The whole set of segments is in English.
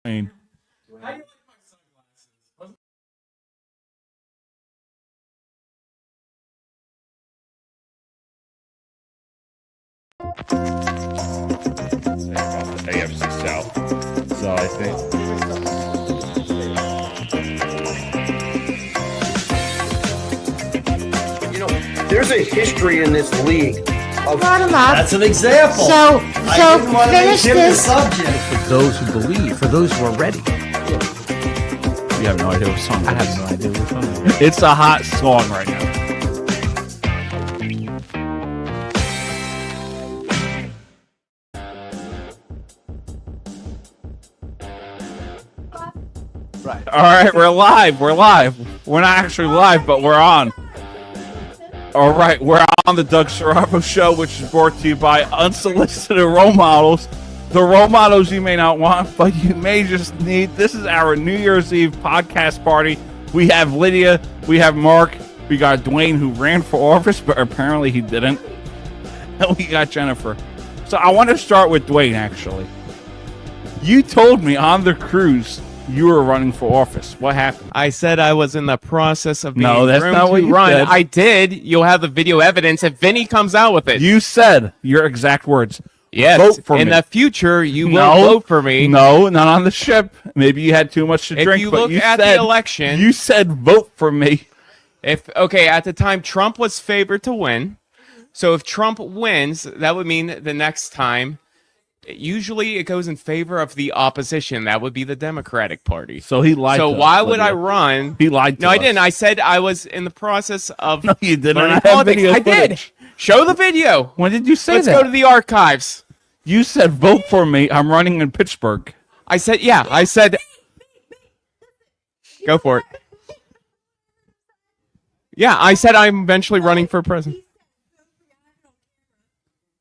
Dwaine. AFC South. So I think. You know, there's a history in this league. Brought him up. That's an example. So finish this. For those who believe, for those who are ready. You have no idea what song I it is. have no idea what song it is. It's a hot song right now. Right. All right, we're live. We're live. We're not actually live, but we're on. All right, we're on the Doug Serravo Show, which is brought to you by Unsolicited Role Models. The role models you may not want, but you may just need. This is our New Year's Eve podcast party. We have Lydia. We have Mark. We got Dwaine, who ran for office, but apparently he didn't. And we got Jennifer. So I want to start with Dwaine, actually. You told me on the cruise you were running for office. What happened? I said I was in the process of being No, that's groomed not what to you run. said. I did. You'll have the video evidence if Vinny comes out with it. You said your exact words. Yes. Vote for in me. the future, you No, will vote for me. No, not on the ship. Maybe you had too much to If drink. you but look you at said, the election, you said vote for me. At the time Trump was favored to win. So if Trump wins, that would mean the next time. Usually it goes in favor of the opposition. That would be the Democratic Party. So he lied. So to why us, would I Lydia. run? He lied to No, us. I didn't. I said I was in the process of. No, you didn't. learning I have politics. video I did. footage. Show the video. When did you say Let's that? go to the archives. You said vote for me. I'm running in Pittsburgh. I said, yeah. I said, go for it. Yeah, I said I'm eventually running for president.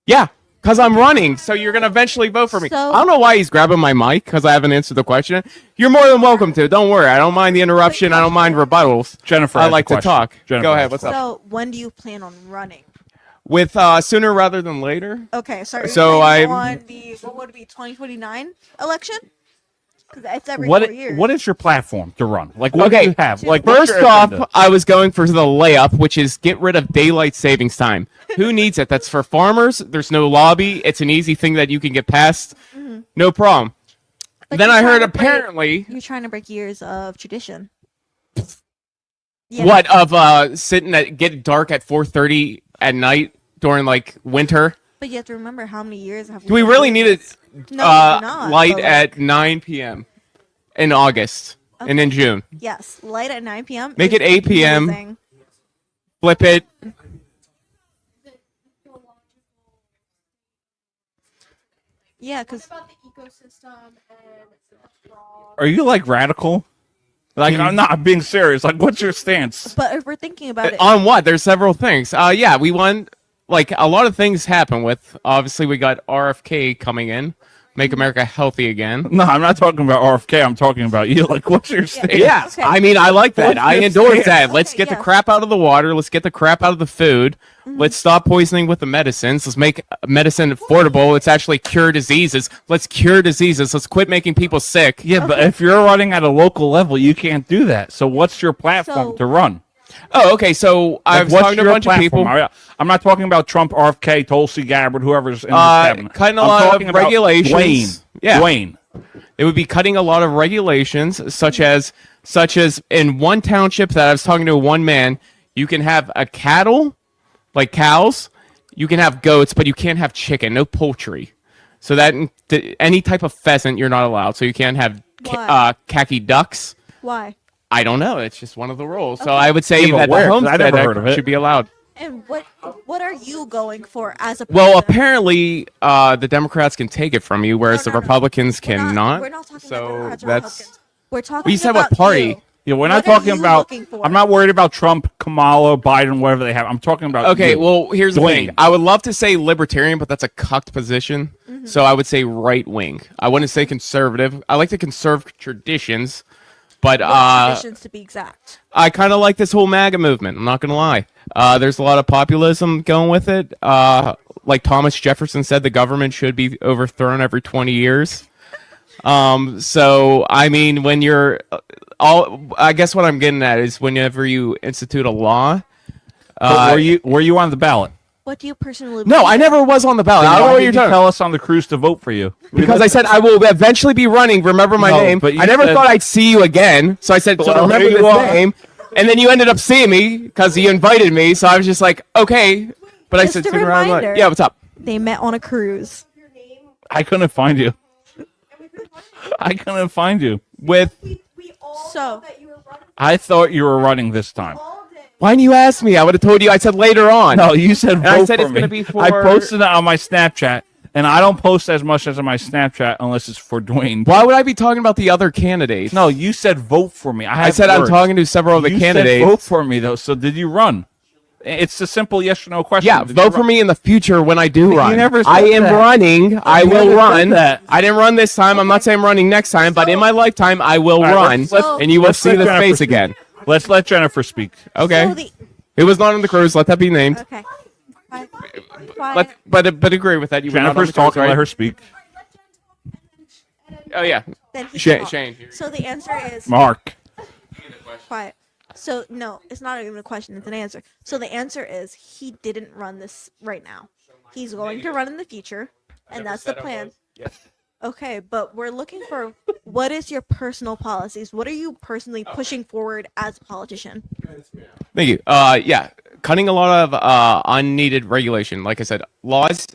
Yeah, because I'm running, so you're going to eventually vote for me. So- I don't know why he's grabbing my mic, because I haven't answered the question. You're more than welcome to. Don't worry. I don't mind the interruption. I don't mind rebuttals. Jennifer, I has a like to question. talk. Jennifer Go has ahead. a What's up? So when do you plan on running? With sooner rather than later. Okay, sorry. So on the what would it be 2029 election? Because it's every 4 years. What is your platform to run? Like, what do Okay, you have? Like, what's first your off, agenda? I was going for the layup, which is get rid of daylight savings time. Who needs it? That's for farmers. There's no lobby. It's an easy thing that you can get past. No problem. But Then you're I heard trying to break- apparently you're trying to break years of tradition. what of sitting at get dark at 4:30 at night during like winter. But you have to remember how many years have Do we really need it No, we do not, light but, at 9 p.m. in August and in June? Yes, light at 9 p.m. Make is it 8 p.m.. amazing. Flip it. Yeah, because about the ecosystem and the frog. Are you like radical? Like, I'm not being serious. Like, what's your stance? but if we're thinking about it, On what? There's several things. Yeah, we won. Like a lot of things happen with. Obviously, we got RFK coming in, make America healthy again. No, I'm not talking about RFK. I'm talking about you. Like, what's your stance? Yeah, Okay. I mean, I like that. What's I your endorse stance? that. Let's Okay, get the yeah. crap out of the water. Let's get the crap out of the food. Let's stop poisoning with the medicines. Let's make medicine affordable. Let's actually cure diseases. Let's cure diseases. Let's quit making people sick. Yeah, but if you're running at a local level, you can't do that. So what's your platform So- to run? Oh, okay. So I was Like, what's talking to a your bunch of people. platform? I'm not talking about Trump, RFK, Tulsi Gabbard, whoever's in this cabinet. Cutting a I'm lot of talking about regulations. Dwaine. Yeah. Dwaine. It would be cutting a lot of regulations, such as in one township that I was talking to one man, you can have a cattle, like cows, you can have goats, but you can't have chicken, no poultry. So that any type of pheasant you're not allowed. So you can't have Why? khaki ducks. why? I don't know. It's just one of the rules. So I would say Yeah, but that where? the 'Cause I homestead never act heard of it. should be allowed. And what are you going for as a Well, president? apparently the Democrats can take it from you, whereas No, the no. Republicans We're cannot. We're not talking So about Democrats or that's- Republicans. We're talking Well, you said about what party? you. Yeah, we're not What are talking you about. looking for? I'm not worried about Trump, Kamala, Biden, whatever they have. I'm talking about. Okay, you. well, here's the Dwaine. thing. I would love to say libertarian, but that's a cucked position. So I would say right wing. I wouldn't say conservative. I like to conserve traditions, but Traditions to be exact. I kind of like this whole MAGA movement. I'm not gonna lie. There's a lot of populism going with it. Like Thomas Jefferson said, the government should be overthrown every 20 years. So I mean, when you're I guess what I'm getting at is whenever you institute a law. Were you on the ballot? What do you personally? No, I never was on the ballot. I don't know what you're talking about. Tell us on the cruise to vote for you. Because I said I will eventually be running. Remember my name. But I never thought I'd see you again. So I said, so remember this name. And then you ended up seeing me because you invited me. So I was just like, okay. But I said, Just a stick around. I'm like, reminder. yeah, what's up? They met on a cruise. I couldn't find you. I couldn't find you. With So I thought you were running this time. why didn't you ask me? I would have told you. I said later on. No, you said vote I said for it's me. gonna be for- I posted it on my Snapchat, and I don't post as much as on my Snapchat unless it's for Dwaine. Why would I be talking about the other candidates? No, you said vote for me. I said I'm talking to several of the you candidates. Said vote for me though. So did you run? It's a simple yes or no question. Yeah, Did vote you for run? me in the future when I do run. never said I am that. running. I You will never said run. that. I didn't run this time. I'm not saying I'm running next time, but in my lifetime, I will right, run, let's- and you will let's see let the Jennifer face speak. again. Let's let Jennifer speak. Okay. So the, It was not on the cruise. Let that be named. okay. Fine. But agree with that. You were not on Jennifer's the cruise, talking. right? Let her speak. Oh yeah. Then he Shane. can Shane. talk. So the answer is Mark. quiet. So no, it's not even a question, it's an answer. So the answer is he didn't run this right now. He's going to run in the future, and that's the plan. Okay, but we're looking for what is your personal policies? What are you personally pushing forward as a politician? Thank you. Yeah, cutting a lot of unneeded regulation. Like I said, laws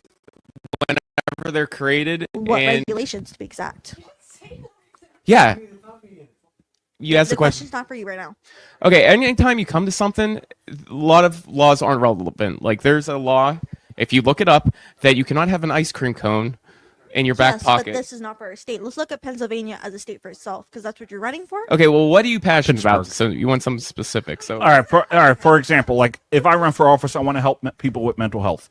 whenever they're created. What and regulations to be exact? yeah, you asked The the question. question's not for you right now. Okay, anytime you come to something, a lot of laws aren't relevant. Like there's a law, if you look it up, that you cannot have an ice cream cone in your back Yes, pocket. but this is not for our state. Let's look at Pennsylvania as a state for itself, because that's what you're running for. Okay, well, what are you passionate about? Pittsburgh. So you want something specific. So All right. For example, like if I run for office, I want to help people with mental health.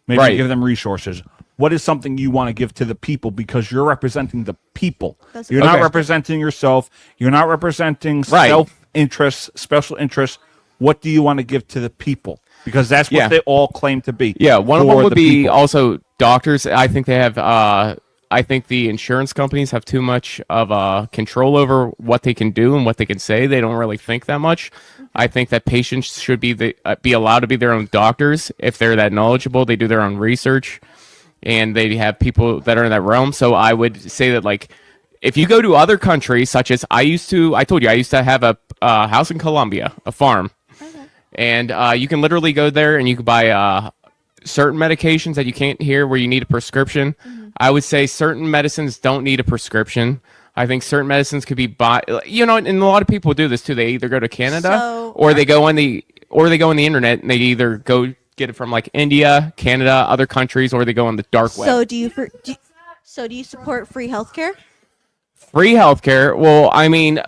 Maybe Right. give them resources. What is something you want to give to the people because you're representing the people? That's You're okay. not representing yourself. You're not representing Right. self-interest, special interests. What do you want to give to the people? Because that's what Yeah. they all claim to be. yeah, one of for them would the be people. also doctors. I think they have. I think the insurance companies have too much of control over what they can do and what they can say. They don't really think that much. I think that patients should be allowed to be their own doctors if they're that knowledgeable. They do their own research, and they have people that are in that realm. So I would say that, like, if you go to other countries, such as I told you I used to have a house in Colombia, a farm, and you can literally go there and you can buy certain medications that you can't hear where you need a prescription. I would say certain medicines don't need a prescription. I think certain medicines could be bought. You know, and a lot of people do this too. They either go to Canada So- or they go on the internet and they either go get it from like India, Canada, other countries, or they go on the dark web. So do you support free healthcare? Free healthcare. Well, I mean,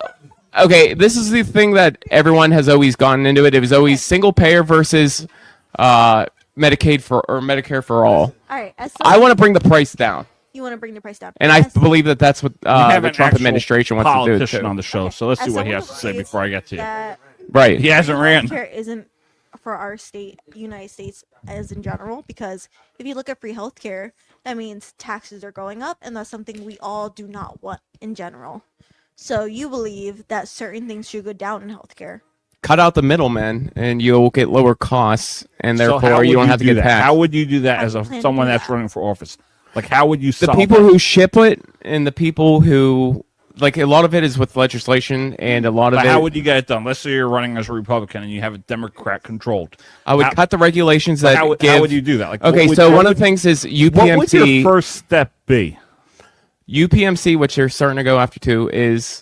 okay, this is the thing that everyone has always gotten into it. It was always single payer versus Medicaid or Medicare for all. All right. I want to bring the price down, You want to bring the price down, and I As- believe that that's what We have the an Trump actual administration wants to do politician too. on the show, so let's as see what he someone has to who say believes before I get to you. that Right. He hasn't ran. healthcare isn't for our state, United States, as in general, because if you look at free healthcare, that means taxes are going up, and that's something we all do not want in general. So you believe that certain things should go down in healthcare. Cut out the middleman, and you'll get lower costs, and So how therefore you would don't have to do get that? taxed. How would you do that How as do you plan to someone do that's that? running for office? Like, how would you The solve people that? who ship it, and the people who like a lot of it is with legislation, and a lot of But it. how would you get it done? Let's say you're running as a Republican and you have a Democrat controlled. I would how- cut the regulations that How give. would you do that? Like, Okay, what would- so what one of would- the things is What would your UPMC. first step be? UPMC, which they're starting to go after too, is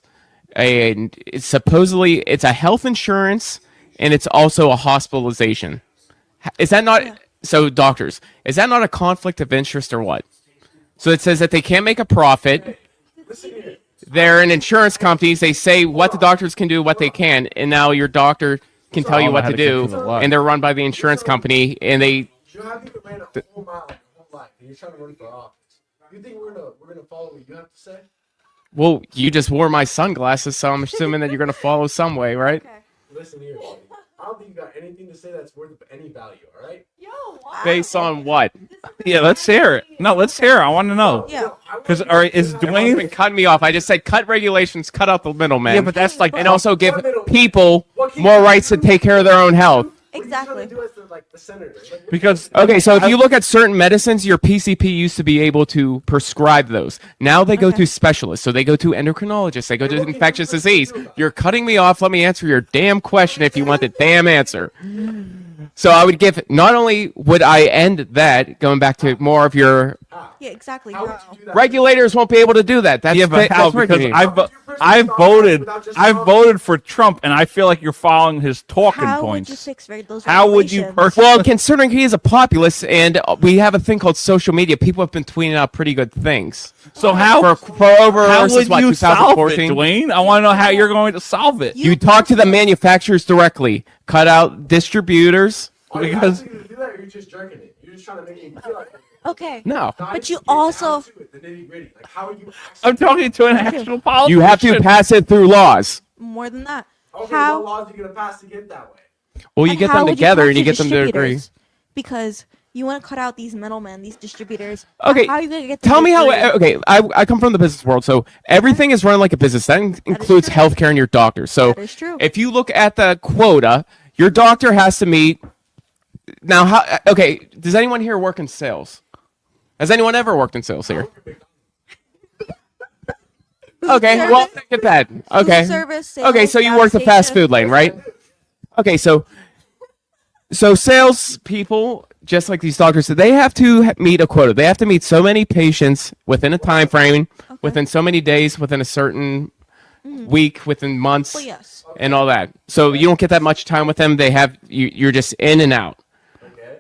it's supposedly it's a health insurance and it's also a hospitalization. Is that not so? Doctors, is that not a conflict of interest or what? So it says that they can't make a profit. They're an insurance companies. They say what the doctors can do, what they can, and now your doctor can tell you all what how to to get do, to the lie. and they're run by the insurance company, and they. You know how people ran a whole mile like your whole life, and you're trying to run for office. You think we're gonna follow what you have to say? Well, you just wore my sunglasses, so I'm assuming that you're going to follow some way, right? Listen here, buddy. don't think you got anything to say that's worth any value. All right. Yo, why? Based on what? Yeah, let's hear it. No, let's hear it. I want to know. Yeah. Because all right, is Everyone's been Dwaine? cutting me off. I just said cut regulations, cut out the middleman. Yeah, but that's like and also give What people what can more you rights to do? take care of their own health. Exactly. What are you trying to do as the senator? Like, because Okay, so if you look at certain medicines, your PCP used to be able to prescribe those. Now they go Okay. to specialists. So they go to endocrinologists. They go to what can infectious you disease. do about it? You're cutting me off. Let me answer your damn question if you want the damn answer. So I would give, not only would I end that, going back to more of your Yeah, exactly. how would you do that? regulators won't be able to do that. That's yeah, but how? that's Because regulating. I voted for Trump, and I feel like you're following his talking How would points. you fix those How would you regulations? Well, considering he is a populist, and we have a thing called social media, people have been tweeting out pretty good things. So how For over how since would what, you solve it, 2014? Dwayne? I want to know how you're going to solve it. You talk to the manufacturers directly. Cut out distributors. Are you because- asking me to do that, or you're just jerking it? You're just trying to make me feel like. Okay. No. But you also- the nitty gritty. Like, how are you? I'm talking to an actual politician. You have to pass it through laws. More than that. Okay, How? what laws are you gonna pass to get that way? Well, you And get how them would together talk and you get them to agree. distributors? Because you want to cut out these middlemen, these distributors. Okay, How are you going to get them Tell to me how. agree? Okay, I come from the business world, so everything is run like a business. That includes true. healthcare and your doctor. So That is true. if you look at the quota, your doctor has to meet. Now, how? Okay, does anyone here work in sales? Has anyone ever worked in sales here? Okay, well, service? look at that. Okay. service, Okay, sales, so you gas work the fast station. food lane, right? Okay, so sales people, just like these doctors, they have to meet a quota. They have to meet so many patients within a time frame, within so many days, within a certain week, within months, Well, yes. and all that. So you don't get that much time with them. They have you're just in and out. Okay.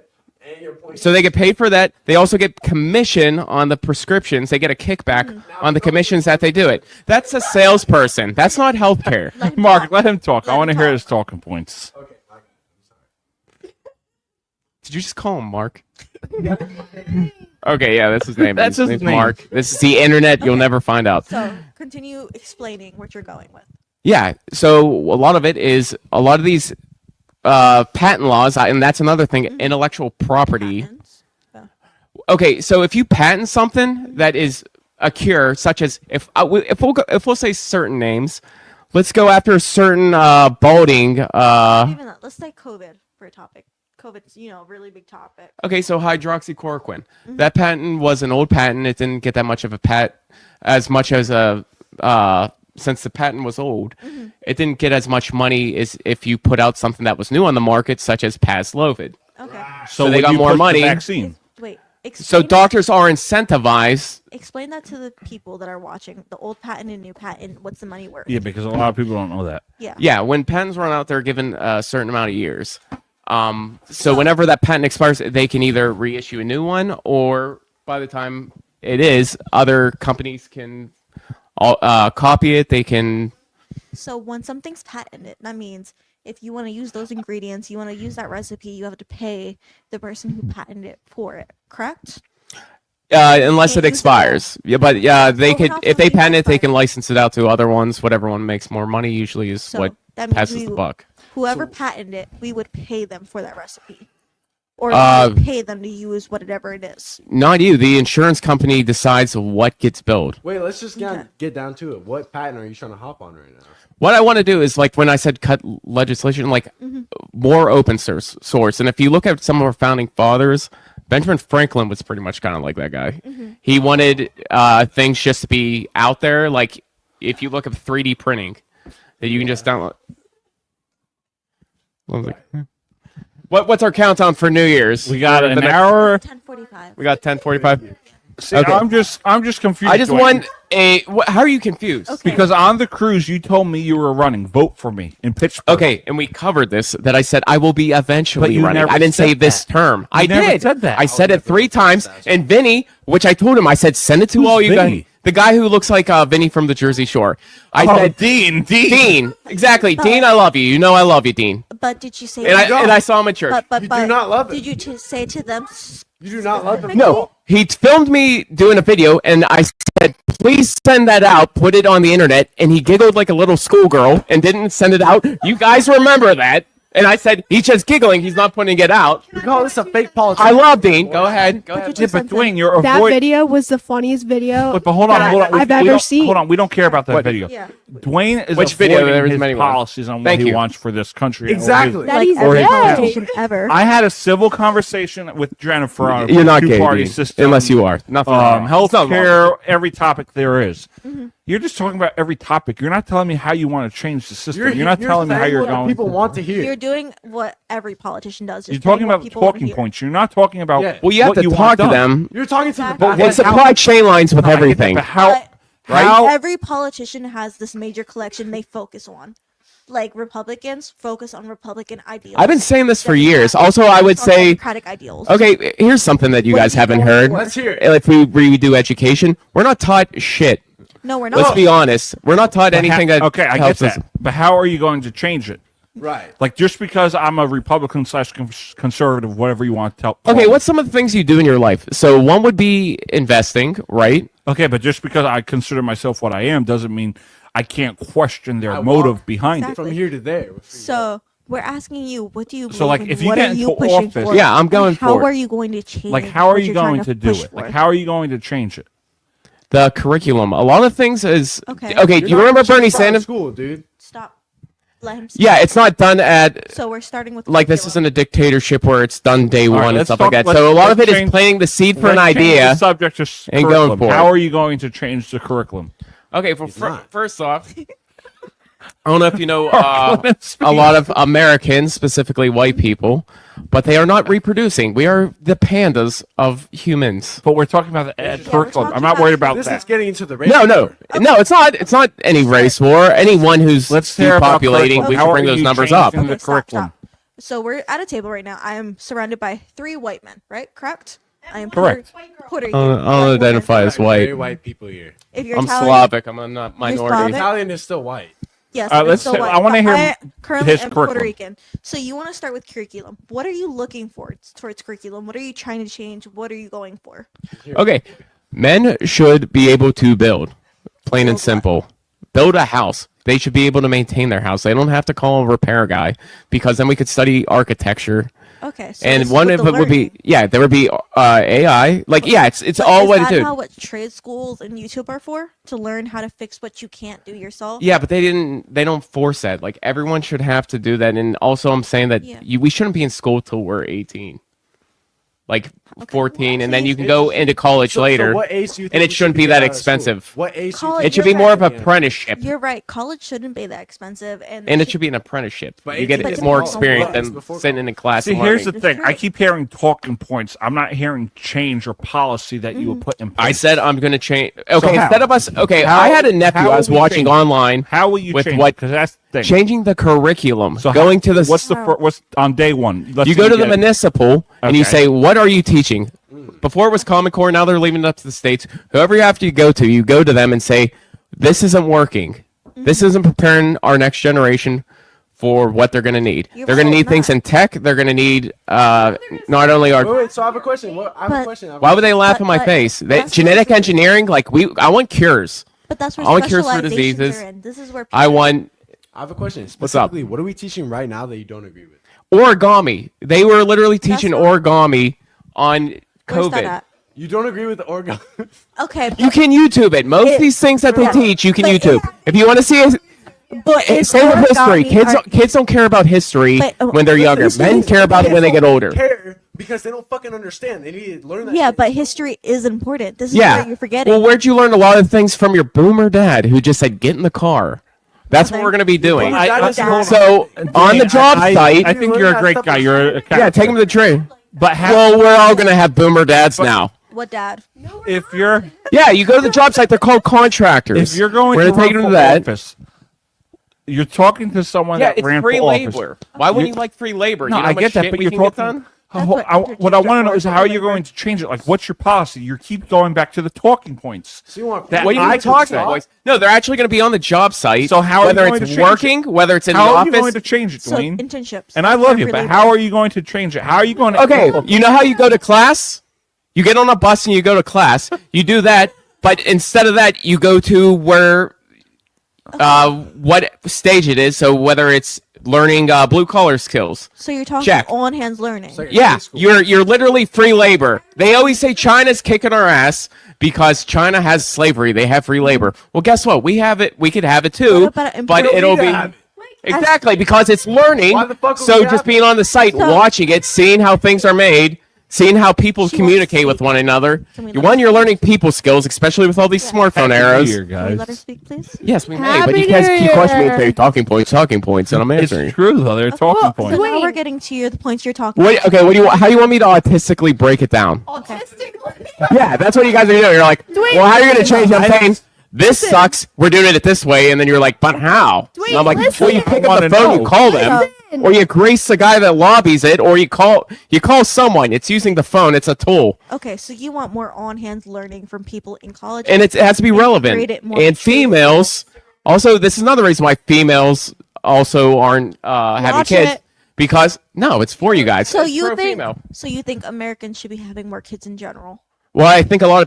And your point. So they get paid for that. They also get commission on the prescriptions. They get a kickback on the commissions that they do it. That's a salesperson. That's not healthcare. Mark, let him talk. I Let want to him hear talk. his talking points. Okay. I'm sorry. Did you just call him Mark? Okay, yeah, that's his name. That's his name's name. Mark. This is the internet. You'll Okay. never find out. So continue explaining what you're going with. Yeah, so a lot of it is a lot of these patent laws, and that's another thing, intellectual property. Patents. Oh. Okay, so if you patent something that is a cure, such as if we'll say certain names, let's go after a certain balding. Even that. Let's say COVID for a topic. COVID's, really big topic. Okay, so hydroxychloroquine. That patent was an old patent. It didn't get that much of a as much as a since the patent was old. It didn't get as much money as if you put out something that was new on the market, such as Paxlovid. Okay. So they would got you more push the money. Vaccine. Wait. So Explain doctors are incentivized. Explain that to the people that are watching. The old patent and new patent. What's the money worth? Yeah, because a lot of people don't know that. Yeah. Yeah, when patents run out, they're given a certain amount of years. So whenever that patent expires, they can either reissue a new one, or by the time it is, other companies can copy it. They can. So when something's patented, that means if you want to use those ingredients, you want to use that recipe, you have to pay the person who patented it for it. Correct? Unless Can't it use it expires. Yeah, but yeah, they Well, could how if they something patent it, they expires? can license it out to other ones. Whatever one makes more money usually is So what that means passes the buck. Whoever patented it, we would pay them for that recipe, or Uh, we would pay them to use whatever it is. Not you. The insurance company decides what gets billed. Wait, let's just Okay. get down to it. What patent are you trying to hop on right now? What I want to do is like when I said cut legislation, like more open source. And if you look at some of our founding fathers, Benjamin Franklin was pretty much kind of like that guy. He wanted things just to be out there. Like if you look at 3D printing, that you can just download. What's our countdown for New Year's? We got For an the next- hour. 10:45. We got 10:45. See, Okay. I'm just confused. I just Dwayne, want a. How are you confused? Okay. because on the cruise you told me you were running. Vote for me in Pittsburgh. Okay, and we covered this. That I said I will be But eventually you running. never I didn't say said this that. term. I never did. said that. I said it 3 times. And Vinny, which I told him, I said send it to Who's all you Vinny? guys. The guy who looks like Vinny from the Jersey Shore. I Oh, said Dean. Exactly, Dean. I love you. You know I love you, Dean. But did you say? And I saw him at church. but You do not love Did it. you say to them? You do not love him. No, he filmed me doing a video, and I said, please send that out, put it on the internet, and he giggled like a little schoolgirl and didn't send it out. You guys remember that. And I said, he's just giggling. He's not putting it out. You call this a fake politician? I love Dean. Go ahead. Go ahead. Yeah, but Dwayne, you're That avoiding. video was the funniest video But hold on, that hold on. I've we ever don't, seen. hold on, we don't care about that What? video. Yeah. Dwayne is Which video? avoiding There was his many ones. policies on what Thank he you. wants for this country. Exactly. That Like he's every gay. politician ever. I had a civil conversation with Jennifer on a You're not gay, two-party Dean, system. unless you are. Nothing wrong. Health It's not wrong. care, every topic there is. Mm-hmm. You're just talking about every topic. You're not telling me how you want to change the system. You're not telling me how saying you're what going. People want to hear. You're doing what every politician does. You're just talking saying what about people wanna talking hear. points. You're not talking about. Yeah. Well, you have what to want talk to done. them You're talking to the Exactly. bad and supply chain lines with I get that, everything. but how? But How? every politician has this major collection they focus on. Like Republicans focus on Republican ideals. I've been saying this for Democrats years. Also, I would focus on say, Democratic ideals. okay, here's something that you What are guys you haven't going heard. for? Let's hear it. If we redo education, we're not taught shit. No, we're not. Let's be honest. We're not taught anything that Okay, I get helps that. us. But how are you going to change it? Right. Like just because I'm a Republican / conservative, whatever you want to tell. Okay, what's some of the things you do in your life? So one would be investing, right? Okay, but just because I consider myself what I am doesn't mean I can't question their I motive walk behind Exactly. From here to there. So we're asking you, what do you believe So, like, in? if you what get are you into pushing office- for? Yeah, I'm going And how for it. are you going to change? it. Like, how are what you you're trying going to do push it? for? Like, how are you going to change it? The curriculum. A lot of things is Okay. Okay, You're you not remember pushing Bernie front of Sanders? School, dude. Stop. Let him. Speak. Yeah, it's not done at So we're starting with like this isn't a dictatorship where it's done day right, one and let's stuff talk- like that. let's- So a lot of it let's is change- planting the seed for an Let's change idea. the subject to and going curriculum. for it. How are you going to change the curriculum? Okay, not. first off, I don't know if you know a lot of Americans, specifically white people, but they are not reproducing. We are the pandas of humans. But we're talking about the we're curriculum. I'm talking not worried about This that. is getting into the race. No, no, war. no. It's not. It's not any race war. Anyone who's Let's hear about depopulating, we curriculum. How should are bring those you numbers up. changing the Okay, stop, curriculum. stop. So we're at a table right now. I am surrounded by 3 white men, right? Correct? I am Correct. Puerto Rican. I'll white woman. identify as Very white. white people here. If you're I'm Italian, Slavic. I'm a minority. Slavic? Italian is still white. yes. Let's so say- white, I wanna but hear I currently his am Puerto curriculum. Rican. So you want to start with curriculum. What are you looking for towards curriculum? What are you trying to change? What are you going for? Okay, men should be able to build, plain and simple. Build a house. They should be able to maintain their house. They don't have to call a repair guy because then we could study architecture. Okay. So And this is one with of the it would be learning. there would be AI. Like it's But all is what that it not do. what trade schools and YouTube are for? To learn how to fix what you can't do yourself? Yeah, but they don't force that. Like everyone should have to do that. And also I'm saying that Yeah. we shouldn't be in school till we're 18. Like Okay. 14 and then See, you can go into college later. So what age do you think and it we shouldn't should be get that out of school? expensive. What age? do you College- think It should You're be more of right. an apprenticeship. You're right. College shouldn't be that expensive, and And it should be an apprenticeship. But You get 18 more is experience all than before sitting in a class. See, and here's the learning. That's thing. I true. keep hearing talking points. I'm not hearing change or policy that you would put in place. I said I'm going to change. Okay, how? instead of us. Okay, How- I had a nephew how I was will we watching change? online. How will you with change? what- Because that's the thing. Changing the curriculum. So Going to the. what's the what's on day one? Let's You say go to the get it. municipal and you Okay. say, "What are you teaching?" Before it was Common Core, now they're leaving it up to the states. Whoever you have to go to, you go to them and say, "This isn't working. This isn't preparing our next generation for what they're going to need. You're They're going to right, need things Matt. in tech. They're going to need not only our." Wait, so I have a question. I have a But- question. Why would they laugh But- in my but face? that's Genetic what- engineering, like I want cures. But that's where I want cures for specializations diseases. are in. This is where I want I have a question. What's up? Specifically, what are we teaching right now that you don't agree with? origami. They were literally teaching not- origami on Where's that COVID. at? You don't agree with the organ? Okay, You can YouTube it. Most of these things that they yeah. teach, you can But YouTube. If you want to see it, but it's same with history. origami Kids don't care about history But, when they're younger. listen, Men care about it when they get older. Care because they don't fucking understand. They need to learn that. Yeah, shit. but history is important. This is Yeah. what you're forgetting. Well, where'd you learn a lot of things from your boomer dad who just said, "Get in the car"? That's what Okay. we're gonna be doing. Boomer dad is- hold on. So on the job I site, think you're a great guy. You're a yeah, take them to the train. But Well, we're all gonna have boomer dads now. What dad? if you're Yeah, you go to the job site. They're called contractors. if you're going we're to gonna take run them for to that. office, you're talking to someone Yeah, that it's ran free for labor. office. Why wouldn't You- you like free labor? No, you know I how much get that, shit but we you're can get talking. done? That's What I interchange want to know for is how you're labor. going to change it. Like, what's your policy? You keep going back to the talking points. So you want That What are I you could talking say. about, boys? No, they're actually going to be on the job site. So how are you whether going it's to change working, whether it's in How the are you office. going to change it, So Dwayne? internships. And I love you, for but labor. how are you going to change it? How are you going to? Okay, you know how you go to class? You get on a bus and you go to class. You do that, but instead of that, you go to where, what stage it is. So whether it's learning blue collar skills. So you're talking Check. on hands learning. like- Yeah, High school. you're literally free labor. They always say China's kicking our ass because China has slavery. They have free labor. Well, guess what? We have it. We could have it too, What about but improving it'll be that? exactly because it's learning. Why the fuck would So we just have being on the site, So- watching it, seeing how things are made. Seeing how people She wants communicate to with speak. one another. Can we let One, her you're learning people skills, especially with all these smartphone arrows. Here, Can we let her guys. speak, please? Yes, we may, Happy but you guys New keep questioning me Year. and say talking points, and I'm It's answering. true though. They're talking So points. now we're getting to the points you're talking What? about. Okay, what do you? How do you want me to autistically break it down? Yeah, that's what you guys are doing. You're like, well, how are you gonna change it? I'm saying this sucks. We're doing it this way, and then you're like, but how? And I'm like, well, you pick up the Wanna phone, know. you call them, or you grace the guy that lobbies it, or you call someone. It's using the phone. It's a tool, Okay, so you want more on hands learning from people in college, and it has to be Integrate relevant. it more And with true females, also, this is another reason why females also aren't having Watch kids. it. Because no, it's for you guys. So It's you think pro-female. Americans should be having more kids in general? Well, I think a lot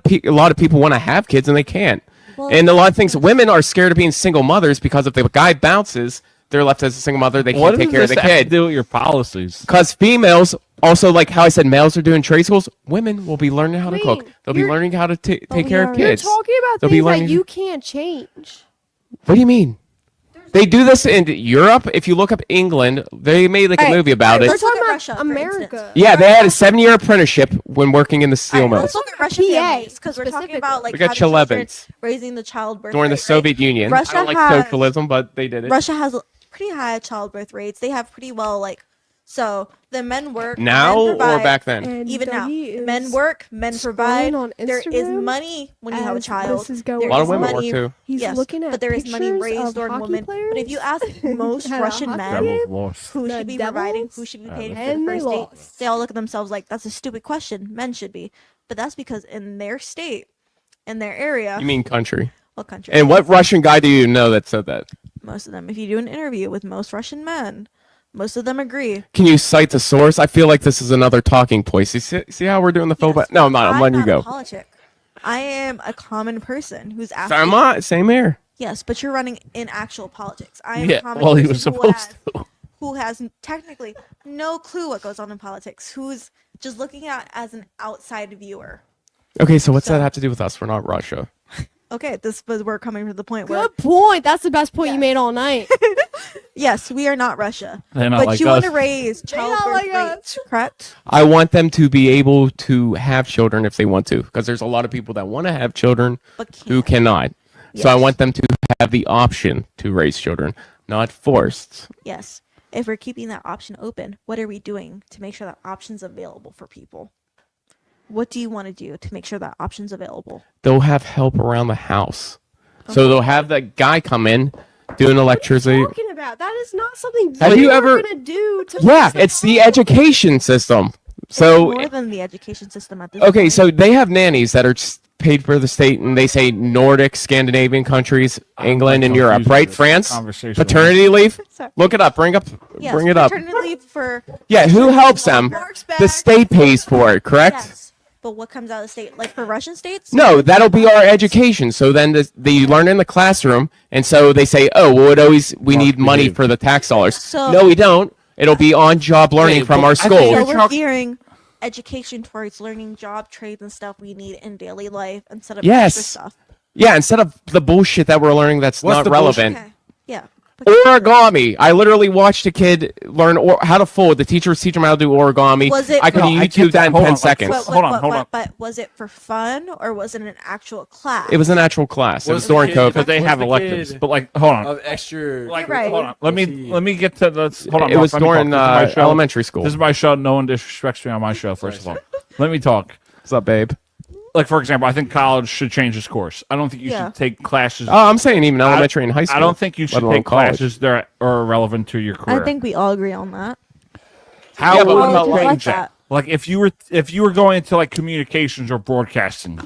of people want to have kids and they can't. Well, And a lot of things, women are scared of being single mothers because if the guy bounces, they're left as a single mother. They What can't take does care of this the have to kid. do with your policies? Because females, also like how I said, males are doing trade schools. Women will be learning how to cook. Wait, They'll be you're- learning how to take care of are- You're kids. talking about They'll be things that learning- you can't change. What do you mean? They do this in Europe. If you look up England, they made like a Hey, movie about We're it. Let's look talking at about Russia, for America. instance. Yeah, they had a 7-year apprenticeship when working in the steel All right, mills let's look at Russian PA families because we're talking specifically. about like We got having children, Chelevins. raising the childbirth During the rate, Soviet Union. I Russia don't like has- socialism, but they did it. Russia has pretty high childbirth rates. They have pretty well like so the men work Now men or provide, back then? And even now he men is work men provide. scrolling on There is Instagram money when you have a as child. this is going There A lot of is women work money- too. He's yes, looking at but there is money pictures raised of on hockey women. But if you players ask most at a Russian hockey men game. Rebels lost. who The should be providing, who Devils? should be paying for And the they first date, lost. they all look at themselves like that's a stupid question. Men should be, but that's because in their state, in their area, You mean country? what country? And what Russian guy do you know that said that? Most of them. If you do an interview with most Russian men, most of them agree. Can you cite the source? I feel like this is another talking point. See how we're doing the faux? Yes, No, I'm not. I'm letting you not a go. politic. I am a common person who's So asking. I'm not. Same here. Yes, but you're running in actual politics. I am Yeah, a common well, he person was supposed to. who has technically no clue what goes on in politics, who's just looking at it as an outside viewer. Okay, so what's So- that have to do with us? We're not Russia. Okay, this was we're coming to the point where Good point. That's the best point you made all night. yes, we are not Russia, They're not but like you us. want to raise childbirth like us. rates, correct? I want them to be able to have children if they want to, because there's a lot of people that want to have children But who can't. cannot. So I Yes. want them to have the option to raise children, not forced. Yes. If we're keeping that option open, what are we doing to make sure that option's available for people? What do you want to do to make sure that option's available? They'll have help around the house. So they'll have the guy come in, doing electricity. Talking about that is not something Have you are ever- gonna do to Yeah, fix the it's the problem. education system. It's So more than the education system at this okay, point. so they have nannies that are just paid for the state, and they say Nordic, Scandinavian countries, England, and Europe, confused right? with this France, conversation. paternity leave. Sorry. Look it up. Bring it up. Paternity leave for Yeah, who helps them? Mark's The back. state pays for it, correct? Yes. But what comes out of the state? Like for Russian states? No, that'll be our education. So then they learn in the classroom, and so they say, "Oh, well, we need money behave. for the tax dollars." So- No, we don't. It'll be on-job learning Wait, from but our I think schools. So you're we're talk- gearing education towards learning job trades and stuff we need in daily life instead of Yes. extra stuff. Yeah, instead of the bullshit that we're learning that's What's not the relevant. Okay. Yeah. Origami. I literally watched a kid learn how to fold. The teacher was teaching him how to do origami. Was it I could for- No, I YouTube get that in that. Hold 10 on, like, seconds. Hold on. But was it for fun or was it an actual class? It was an actual class. It was during Because COVID. they have the electives. kid But like, hold on. Of extra. Like, Right. hold on. Let me get to the. Hold on. It was let me talk. during This is my show. elementary school. This is my show. No one disrespects me on my show. First of all, let me talk. What's up, babe? Like for example, I think college should change its course. I don't think you Yeah. should take classes. Oh, I'm saying even elementary and high school. I don't think you should let alone take college. classes that are irrelevant to your career. I think we all agree on that. How Yeah, but would what you about like change that? that? Like if you were going into like communications or broadcasting,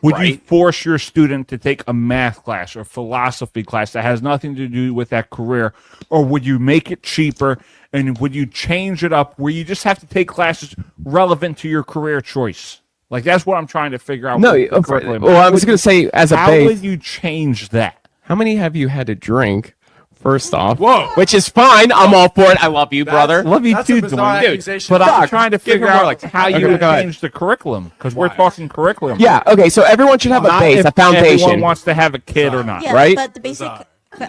would you Right. force your student to take a math class or philosophy class that has nothing to do with that career, or would you make it cheaper and would you change it up where you just have to take classes relevant to your career choice? Like that's what I'm trying to figure out. No, with the curriculum. well, I was going to say as a How babe. would you change that? How many have you had to drink First off, Whoa. which is fine. I'm all for it. I love you, brother. Love you That's too, a bizarre Dwayne. accusation. But I'm Doc, trying to give figure him out more, like, how you okay, would go ahead. change the curriculum because we're Why? talking curriculum. Yeah. Okay. So everyone should have a Not base, if a foundation. everyone wants to have a kid or not. Yeah, Right? But the basic.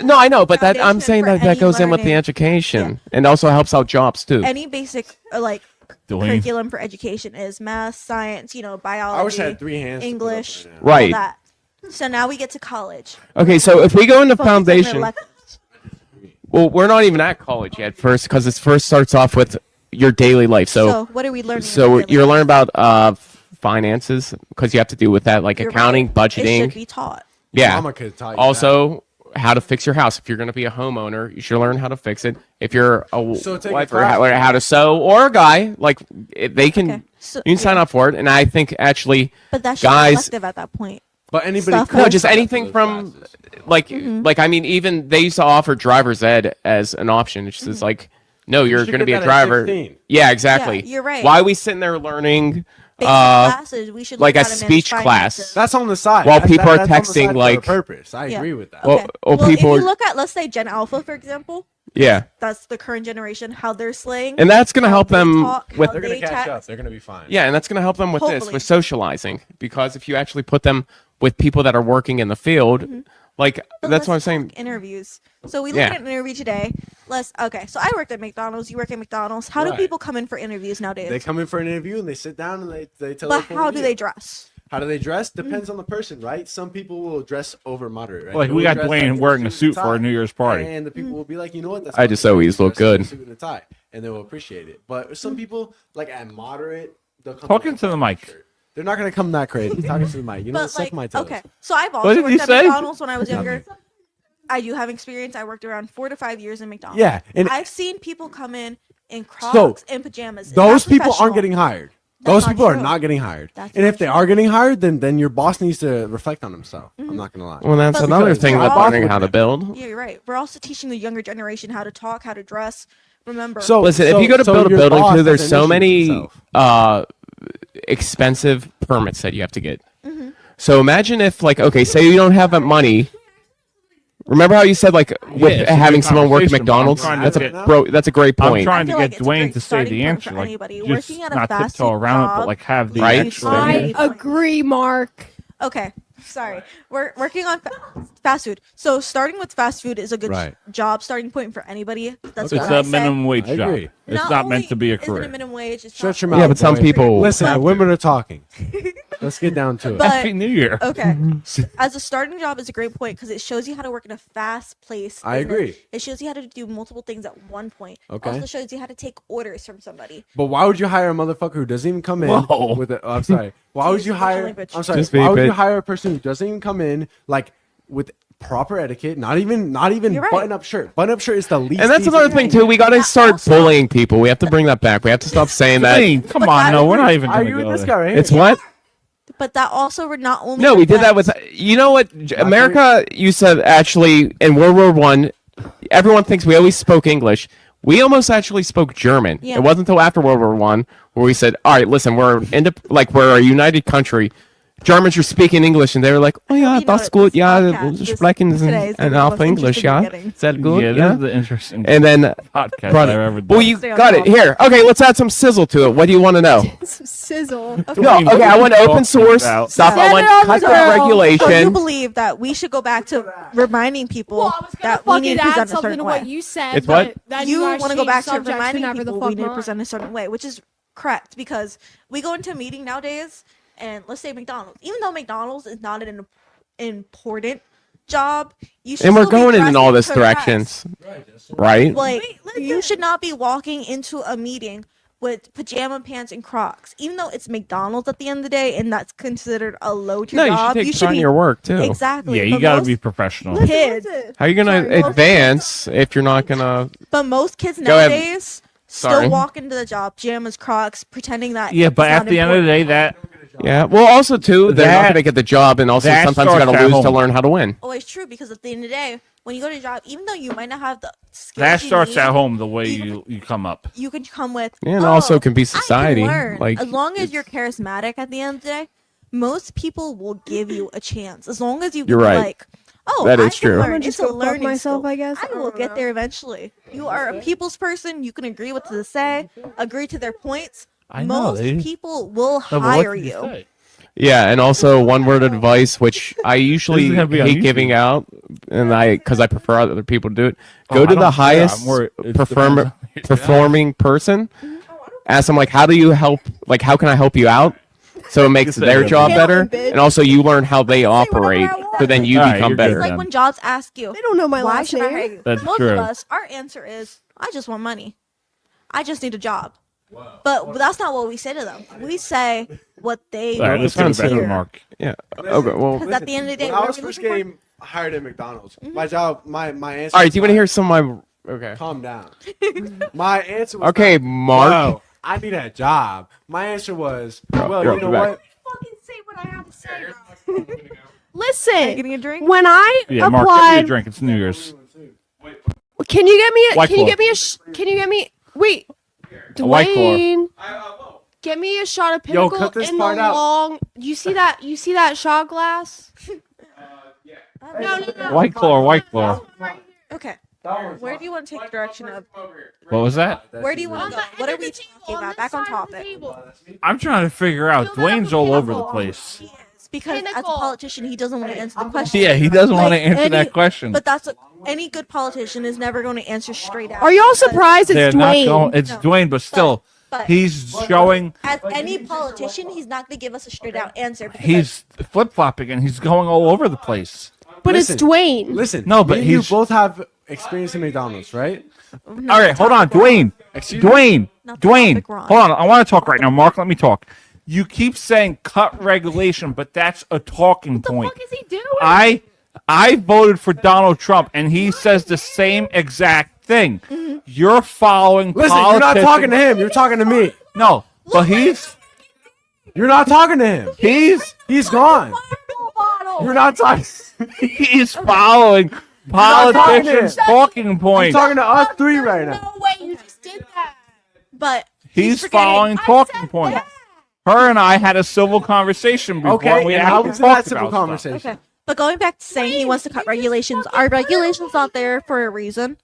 No, I know, but that I'm foundation saying for that any goes in with the learning- education and also helps out jobs too. Any basic like Dwayne. curriculum for education is math, science, biology. I wish I had 3 hands. to put up English, right now. Right. all that. So now we get to college. Okay, so if we go into Focus on the foundation, electives. well, we're not even at college yet first because it first starts off with your daily life. So what are we learning? in So daily you're life? learning about finances because you have to do with that, like You're accounting, right. It should budgeting. be taught. Yeah. Mama could have taught you Also, how to fix your house. If you're going to be a homeowner, you should learn how to fix it. If you're a So take a wife, or class. how to sew, or a guy, like they can, Okay. So, you can sign up for it. And I think actually, But that should be guys, elective at that point. But anybody Stuff could no, like- just sign up for anything those from classes. like I mean, even they used to offer driver's ed as an option. It's just like, no, you're should going to get be a that at driver. 16. Yeah, exactly. Yeah, you're right. Why are we sitting there learning? Basic classes, we should like learn a how to manage speech class. finances. That's on the side. While That's- people are that's on the texting, side for a like- purpose. I Yeah. agree with that. Well, Okay. well, Well, people if are- you look at, let's say, Gen Alpha, for example, Yeah, that's the current generation, how they're slaying. and that's going to how help they them talk, with how They're gonna they catch text. up. They're gonna be fine. Yeah, and that's going to help them with this, Hopefully. with socializing. Because if you actually put them with people that are working in the field, like But that's what I'm let's saying. talk interviews. So we look Yeah. at an interview today. Okay. So I worked at McDonald's. You work at McDonald's. How do Right. people come in for interviews nowadays? They come in for an interview and they sit down and they tell. but their point how of do view. they dress? How do they dress? Depends on the person, right? Some people will dress over moderate, right? Like They we will got dress Dwayne like wearing a and suit for tie. a New Year's party. And the people will be like, you know what? That's I fine. just always look Dress in a good. suit and a tie, and they will appreciate it. But some people, like at moderate, they'll come Talking to the mic. They're not gonna come that crazy. Talking to the mic. You know, But suck my toes. okay. So I've What also did worked you at say? McDonald's when I was younger. I do have experience. I worked around 4 to 5 years in McDonald's. Yeah, and I've seen people come in Crocs and pajamas. It's those not people aren't professional. getting hired. That's Those not people are true. not getting hired. That's And not if they true. are getting hired, then your boss needs to reflect on himself. I'm not gonna lie. Well, that's But another because thing we're with all- learning how to build. Yeah, you're right. We're also teaching the younger generation how to talk, how to dress. Remember, So Listen, if you go to build a your building boss too, there's doesn't so issue many himself. expensive permits that you have to get. So imagine if, like, okay, say you don't have that money. Remember how you said, like, with it's a having good someone work at conversation, but I'm McDonald's? trying to That's a get- that's a great I'm point. trying I to feel get like it's a Dwayne great to say starting the point answer. for Like, anybody. just Working at a not fast tiptoe around it, but job, like have the Right? extra. I agree, Mark. Okay, sorry. We're working on fast food. So starting with fast food is a good Right. job starting point for anybody. That's It's what I a say. minimum wage I job. agree. It's not meant only to be a is it career. a minimum wage. It's Shut not your Yeah, mouth. but some boy. people. Listen, the women are talking. Let's get down to it. But- Happy New Year. Okay, as a starting job is a great point because it shows you how to work in a fast-paced. I business. agree. It shows you how to do multiple things at one point. Okay. Also shows you how to take orders from somebody. But why would you hire a motherfucker who doesn't even come in Whoa. with a? Oh, I'm sorry. Why would you Use hire? language. I'm sorry. Just Why beep would it. you hire a person who doesn't even come in like with proper etiquette? Not even You're right. button up shirt. Button up shirt is the least. And that's another thing too. We got to start bullying people. We have to bring that back. We have to stop saying that. Dwayne, come But on, that no, is- we're not even Are going to you with go this there. guy right here? It's what? But that also would not only. No, we did that with. reflect- You know what? America used to actually in World War One. Everyone thinks we always spoke English. We almost actually spoke German. Yeah. It wasn't until after World War One where we said, "All right, listen, we're we're a united country." Germans are speaking English, and they were like, "Oh yeah, You know that's that good. this Yeah, podcast, we this- sprechen today is and the half most English. interesting Yeah, beginning. is that good? Yeah, Yeah." this is the interesting And then podcast brought I've it. ever done. Well, you Stay on got it top. here. Okay, let's add some sizzle to it. What do you want to know? Some sizzle. Okay. No, Dwayne, what okay, are I you want open talking source about? stuff. I want Send it on cut the the girl. So you regulation. believe that we should go back to reminding people Well, I was gonna that we need fucking to add present a something certain to way. what you said. It's but what? then You guys want to go change back to subjects reminding whenever the people fuck we need to not. present a certain way, which is correct because we go into a meeting nowadays and let's say McDonald's, even though McDonald's is not an important job, you should And we're still be going in dressed all this to impress. directions, right? Like you should not be walking into a meeting with pajama pants and Crocs, even though it's McDonald's at the end of the day, and that's considered a low tier No, you should job. take pride in be your work too. exactly. Yeah, you but got to most be professional. kids. How are you gonna Sorry, most advance if you're not gonna? But most kids Go ahead. nowadays Sorry. still walk into the job pajamas, Crocs, pretending that. Yeah, but it's at not the end of the important. day, that Yeah. Well, also too, they're not That- gonna get the job, and also that sometimes you starts gotta at lose to home. learn how to win. Always true because at the end of the day, when you go to a job, even though you might not have the skills that you starts need, at home. The way you- you come up. you can come with. Yeah, and also "Oh, can be I can society. learn." Like, as long as it's- you're charismatic at the end of the day, most people will give you a chance. As long as you You're can be right. like, Oh, That I is can true. learn. I'm gonna It's just a go fuck learning myself, skill. I guess. I will get there eventually. You are a people's person. You can agree with what they say, agree to their points. I know, Most they- people will No, but what hire did you. say? Yeah, and also one word advice, which I usually This is gonna be on hate YouTube. giving out, and because I prefer other people to do it. Oh, Go I to the don't care. highest I'm worried- it performing person. Ask them like, how do you help? Like, how can I help you out? So it makes say their whatever job you better, want, bitch. and also you learn how they whatever operate. I want. So then you All right, become you're good better. It's like then. when jobs ask you, They don't know my why last should I name. hire you? That's Most true. of us, our answer is, I just want money. I just need a job. But that's not what we say to them. We say what they All right, want let's to go back to hear. Mark. Yeah. Okay. Well. Because at the end of the day, when I what was are we first looking for? getting hired at McDonald's, my job, my answer. All right. Do you want to was hear some of my? Okay. not, calm down. My answer was Okay, not, Mark. "Whoa, I need a job." My answer was, well, you're you know back. what? Fucking say what I have to say, bro. Are you Listen, getting a drink? when I Yeah, Mark, get me a applied, drink. It's New Year's. can you get me? White Can you Claw. get me a? Can you get me? Wait, White Claw. Dwayne. Get me a shot of Yo, pinnacle cut this in the part out. long. You see that? You see that shot glass? No. White Claw, White Claw. Okay. Where do you want to take the direction of? What was that? Where do you want to go? What are we talking about? Back on topic. I'm trying to figure out. Dwayne's all over the place. He is, because as a Pinnacle. politician, he doesn't want to answer the question. Yeah, he doesn't want to Like, answer any- that question. But any good politician is never going to answer straight out. Are y'all because surprised They're it's not Dwayne? going. It's No. Dwayne, but still, but- he's showing. As any politician, he's not going to give us a straight out answer. because He's flip flopping and he's going all over the place. But Listen, it's Dwayne. Listen, No, but me and you he's- both have experience in McDonald's, right? All right, hold on, Dwayne. Excuse me? Dwayne. Not the Dwayne. topic we're on. Hold on. I want to talk right now. Mark, let me talk. You keep saying cut regulation, but that's a talking point. What is he doing? I voted for Donald Trump, and he says the same exact thing. Mm-hmm. You're following. Listen, you're not politicians- talking to him. You're talking to me. No, but he's You're not talking to him. He's gone. You're not talking. he's following not talking to politicians' him. talking You're points. talking to us three right now. No way, you just did that. But He's forgetting- following talking points. Her and I had a civil conversation before. Okay, and we and how actually was that talked civil about stuff. conversation? Okay. But going back to saying he wants to cut regulations, are regulations not there for a reason?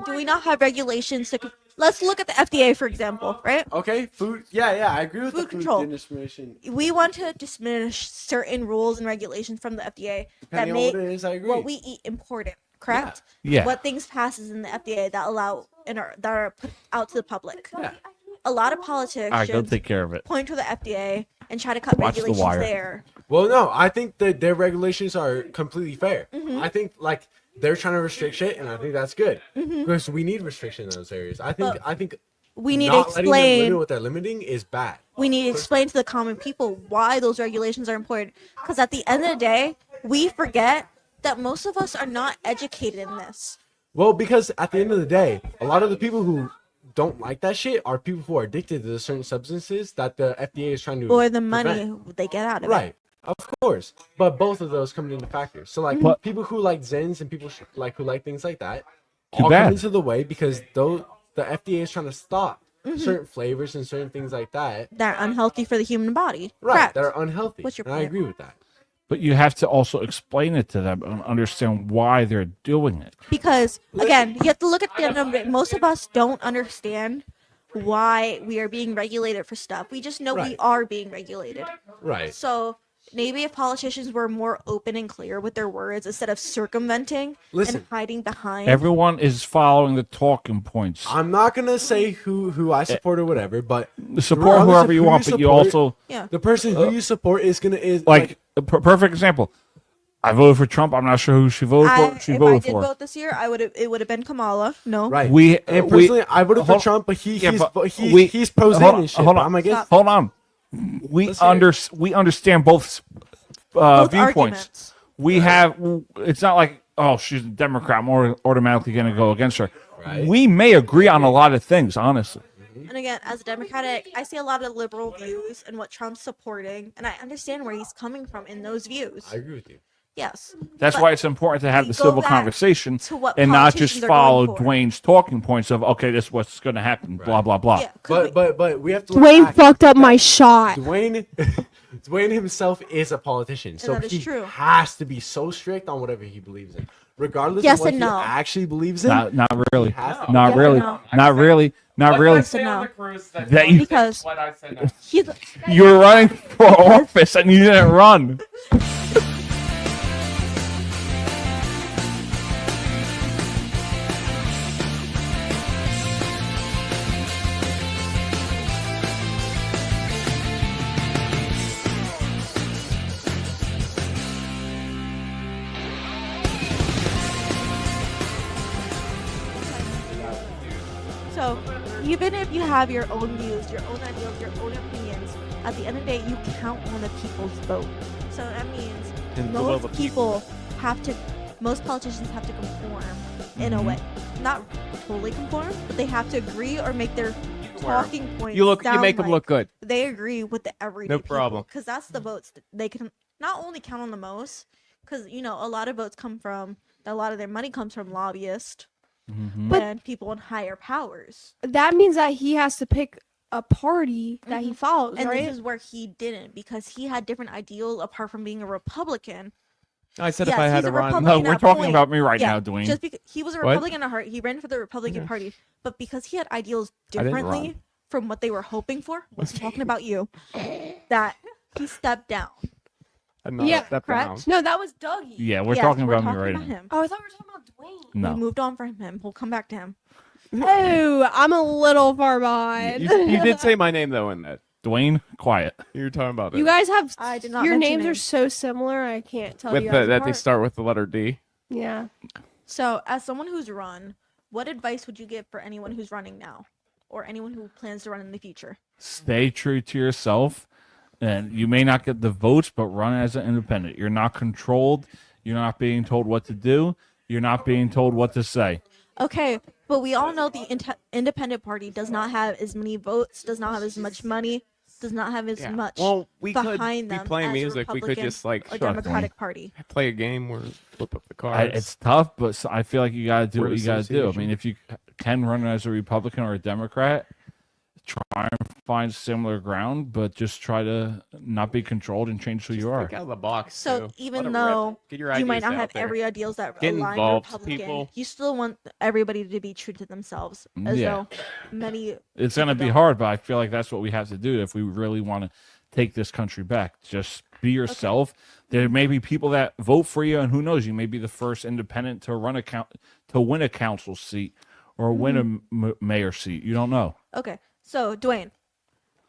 Do we not have regulations to? Let's look at the FDA, for example, right? Okay, food. Yeah, I agree with Food the control. food administration. We want to diminish certain rules and regulations from the FDA that Depending on make what it is, I agree. what we eat important, correct? Yeah. What things passes in the FDA that allow and that are put out to the public. Yeah. A lot of All right, go politicians take care of it. point to the FDA and try to cut Watch The regulations Wire. there. Well, no, I think that their regulations are completely fair. Mm-hmm. I think like they're trying to restrict shit, and I think that's good because we need restriction in those areas. I think Mm-hmm. We need to not letting them limit explain. what they're limiting is bad. We need to explain to the common people why those regulations are important. Because at the end of the day, we forget that most of us are not educated in this. Well, because at the end of the day, a lot of the people who don't like that shit are people who are addicted to the certain substances that the FDA is trying to Or the money prevent. they get out of Right. it. Of course, but both of those come into factors. So like But- people who like Zens and people like who like things like that Too all bad. come into the way because those the FDA is trying to stop Mm-hmm. certain flavors and certain things like that. They're unhealthy for the human body. Right, Correct. that are unhealthy. What's your and I point? agree with that. But you have to also explain it to them and understand why they're doing it. Because again, you have to look at the end of it. Most of us don't understand why we are being regulated for stuff. We just know we Right. are being regulated. Right. So maybe if politicians were more open and clear with their words instead of circumventing Listen. and hiding behind. Everyone is following the talking points. I'm not gonna say who I support or whatever, but Support regardless of whoever you who want, but you support, also yeah. the person who you support is like a perfect example. I voted for Trump. I'm not sure who she voted for. She If I voted did for. vote this year, it would have been Kamala. No. right. We And we- personally, I voted for hold- Trump, but yeah, he's but he's, he's pro Zen and shit. hold but on. I'm against. Hold on. We Let's hear it. we understand both Both viewpoints. arguments. We have. It's not like she's a Democrat. I'm automatically going to go against her. Right. We may agree on a lot of things, honestly. And again, as a Democratic, I see a lot of liberal views and what Trump's supporting, and I understand where he's coming from in those views. I agree with you. Yes. That's But why it's important to have we the go civil back conversation to what and not just politicians are follow going for. Dwayne's talking points of okay, this is what's going to happen, blah blah blah. Yeah. 'cause But we have to look Dwayne back. fucked up my shot. Dwayne Dwayne himself is a politician, so that is he true. has to be so strict on whatever he believes in, regardless Yes of what and he no. actually believes in. Not really. He has to- Not Yes really. and no. Not really. Not really. Yes and no. That you- Because he's You were running for office and you didn't run. so even if you have your own views, your own ideals, your own opinions, at the end of the day, you count on the people's vote. So that means And the will most of the people have to, most politicians have to conform in a way. Not totally conform, but they have to agree or make their talking points. You sound make them like look good. they agree with the everyday No problem. Because that's the votes that they can not only count on the most, because a lot of votes come from, a lot of their money comes from lobbyists and people in higher powers. That means that he has to pick a party that he follows, And right? this is where he didn't, because he had different ideals apart from being a Republican. I said Yes, if I had he's to a run. Republican. No, we're at talking point. about me right Yeah, now, Dwayne. Just because he was a What? Republican at heart, he ran for the Republican Party, but because he had ideals didn't differently run. from what they were hoping for, wasn't talking about you, that he stepped down. Yeah, step correct. down. No, that was Dougie. Yeah, we're Yes, talking we're about me talking right about now. him. Oh, I thought we were talking about Dwayne. We No. moved on from him. We'll come back to him. Oh, I'm a little far behind. You did say my name though in that. Dwayne, quiet. You were talking about You it. guys have I did not your mention names are it. so similar. I can't tell with you the, guys that they apart. start with the letter D. Yeah. So, as someone who's run, what advice would you give for anyone who's running now, or anyone who plans to run in the future? Stay true to yourself, and you may not get the votes, but run as an independent. You're not controlled. You're not being told what to do. You're not being told what to say. Okay, but we all know the independent party does not have as many votes, does not have as much money, does not have as much Well, we could behind be them playing as music. a We could Republican just like or Sure, Democratic Party. play a game where flip up the cards. It's tough, but I feel like you got to do Word what you got to do. I association. mean, if you can run as a Republican or a Democrat, try and find similar ground, but just try to not be controlled and change who you are. Think out of the box. So too. Let even it rip. though Get your you might ideas not out have there. every ideals that Get align involved, Republican, people. you still want everybody to be true to themselves. As Yeah. though many It's going to be don't. hard, but I feel like that's what we have to do if we really want to take this country back. Just be yourself. There may be people that vote for you, and who knows, you may be the first independent to win a council seat or win a mayor seat. You don't know. Okay, so Dwayne,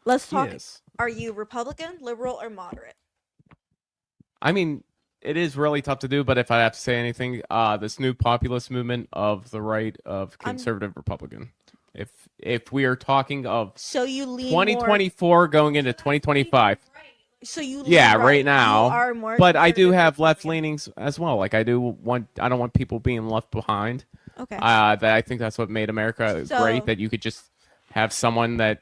let's talk. Yes. Are you Republican, liberal, or moderate? I mean, it is really tough to do, but if I have to say anything, this new populist movement of the right of conservative Republican. If we are talking of So you lean more. 2024 going into 2025. So you lean Yeah, right now. You are more But I do conservative have left Republican. leanings as well. Like I don't want people being left behind. Okay. That I think that's what made America So- great. That you could just have someone that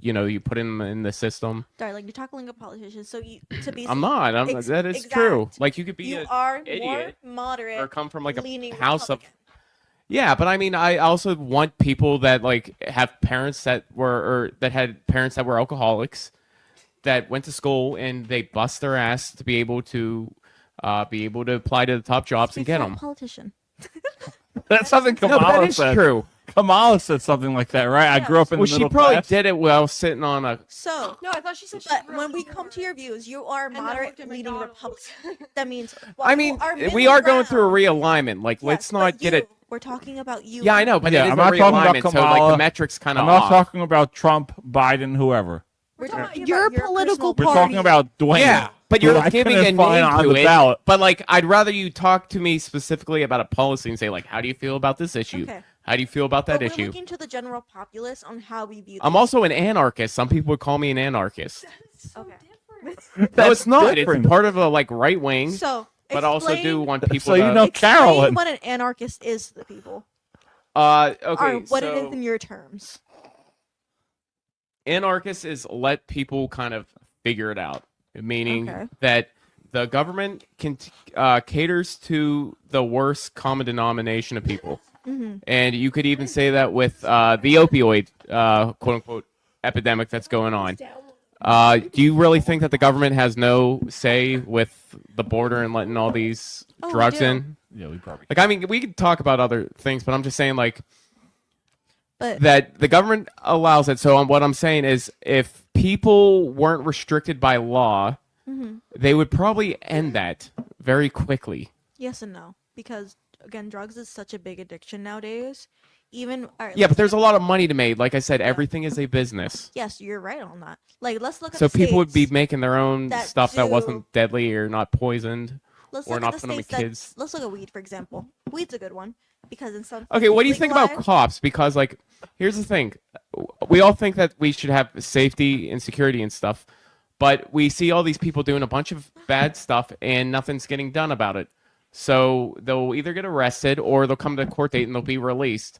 you put in the system. Sorry, like you're talking like a politician. So you to be. I'm not. That is true. exact. Like you could be You an are idiot more moderate. or come from like a leaning house of. Republican. Yeah, but I mean, I also want people that like have parents that had parents that were alcoholics, that went to school and they bust their ass to be able to apply to the top jobs and Speak get for a them. Politician. That's something No, but Kamala that is said. true. Kamala said something like that, right? I grew up in Well, the she middle probably class. did it while sitting on a. So, No, I thought she said. but when we come to your views, you are then moderate, worked at leaning McDonald's. Republican. That means. well, I you mean, are we middle are going through a ground. realignment. Like, Yes, let's but not get it. We're talking about you. Yeah, I know, but Yeah, it is I'm a not talking about realignment, so like Kamala. the metrics kind of I'm not off. talking about Trump, Biden, whoever. We're talking Your about your political We're personal talking about Dwayne. Yeah, but who you're I giving couldn't a find name on to the it. ballot. But like, I'd rather you talk to me specifically about a policy and say like, how do you feel about this issue? Okay. How do you feel about that But we're issue? looking to the general populace on how we view. I'm these. also an anarchist. Some people would call me an anarchist. Okay. No, That's it's not. different. It's part of a like right wing, So, but also do explain- want people. So you to, know explain Carolyn. what an anarchist is to the people, Okay. or what so it is in your terms. anarchist is let people kind of figure it out, meaning Okay. that the government caters to the worst common denomination of people. And you could even say that with the opioid, quote unquote, epidemic that's going on. Do you really think that the government has no say with the border and letting all these Oh, we drugs do. in? Yeah, we probably. Like, I mean, we could talk about other things, but I'm just saying, like, But that the government allows it. So what I'm saying is, if people weren't restricted by law, they would probably end that very quickly. yes and no, because again, drugs is such a big addiction nowadays. Even Yeah, but there's a lot of money to make. Like I said, everything is a business. yes, you're right on that. Like let's look at So the people would be states making their own that stuff that do- wasn't deadly or not poisoned. Let's or look not at the put 'em in states that kids. let's look at weed for example. Weed's a good one because in some Okay, what do you think about legalized- cops? Because, like, here's the thing. We all think that we should have safety and security and stuff, but we see all these people doing a bunch of bad stuff and nothing's getting done about it. So they'll either get arrested or they'll come to a court date and they'll be released.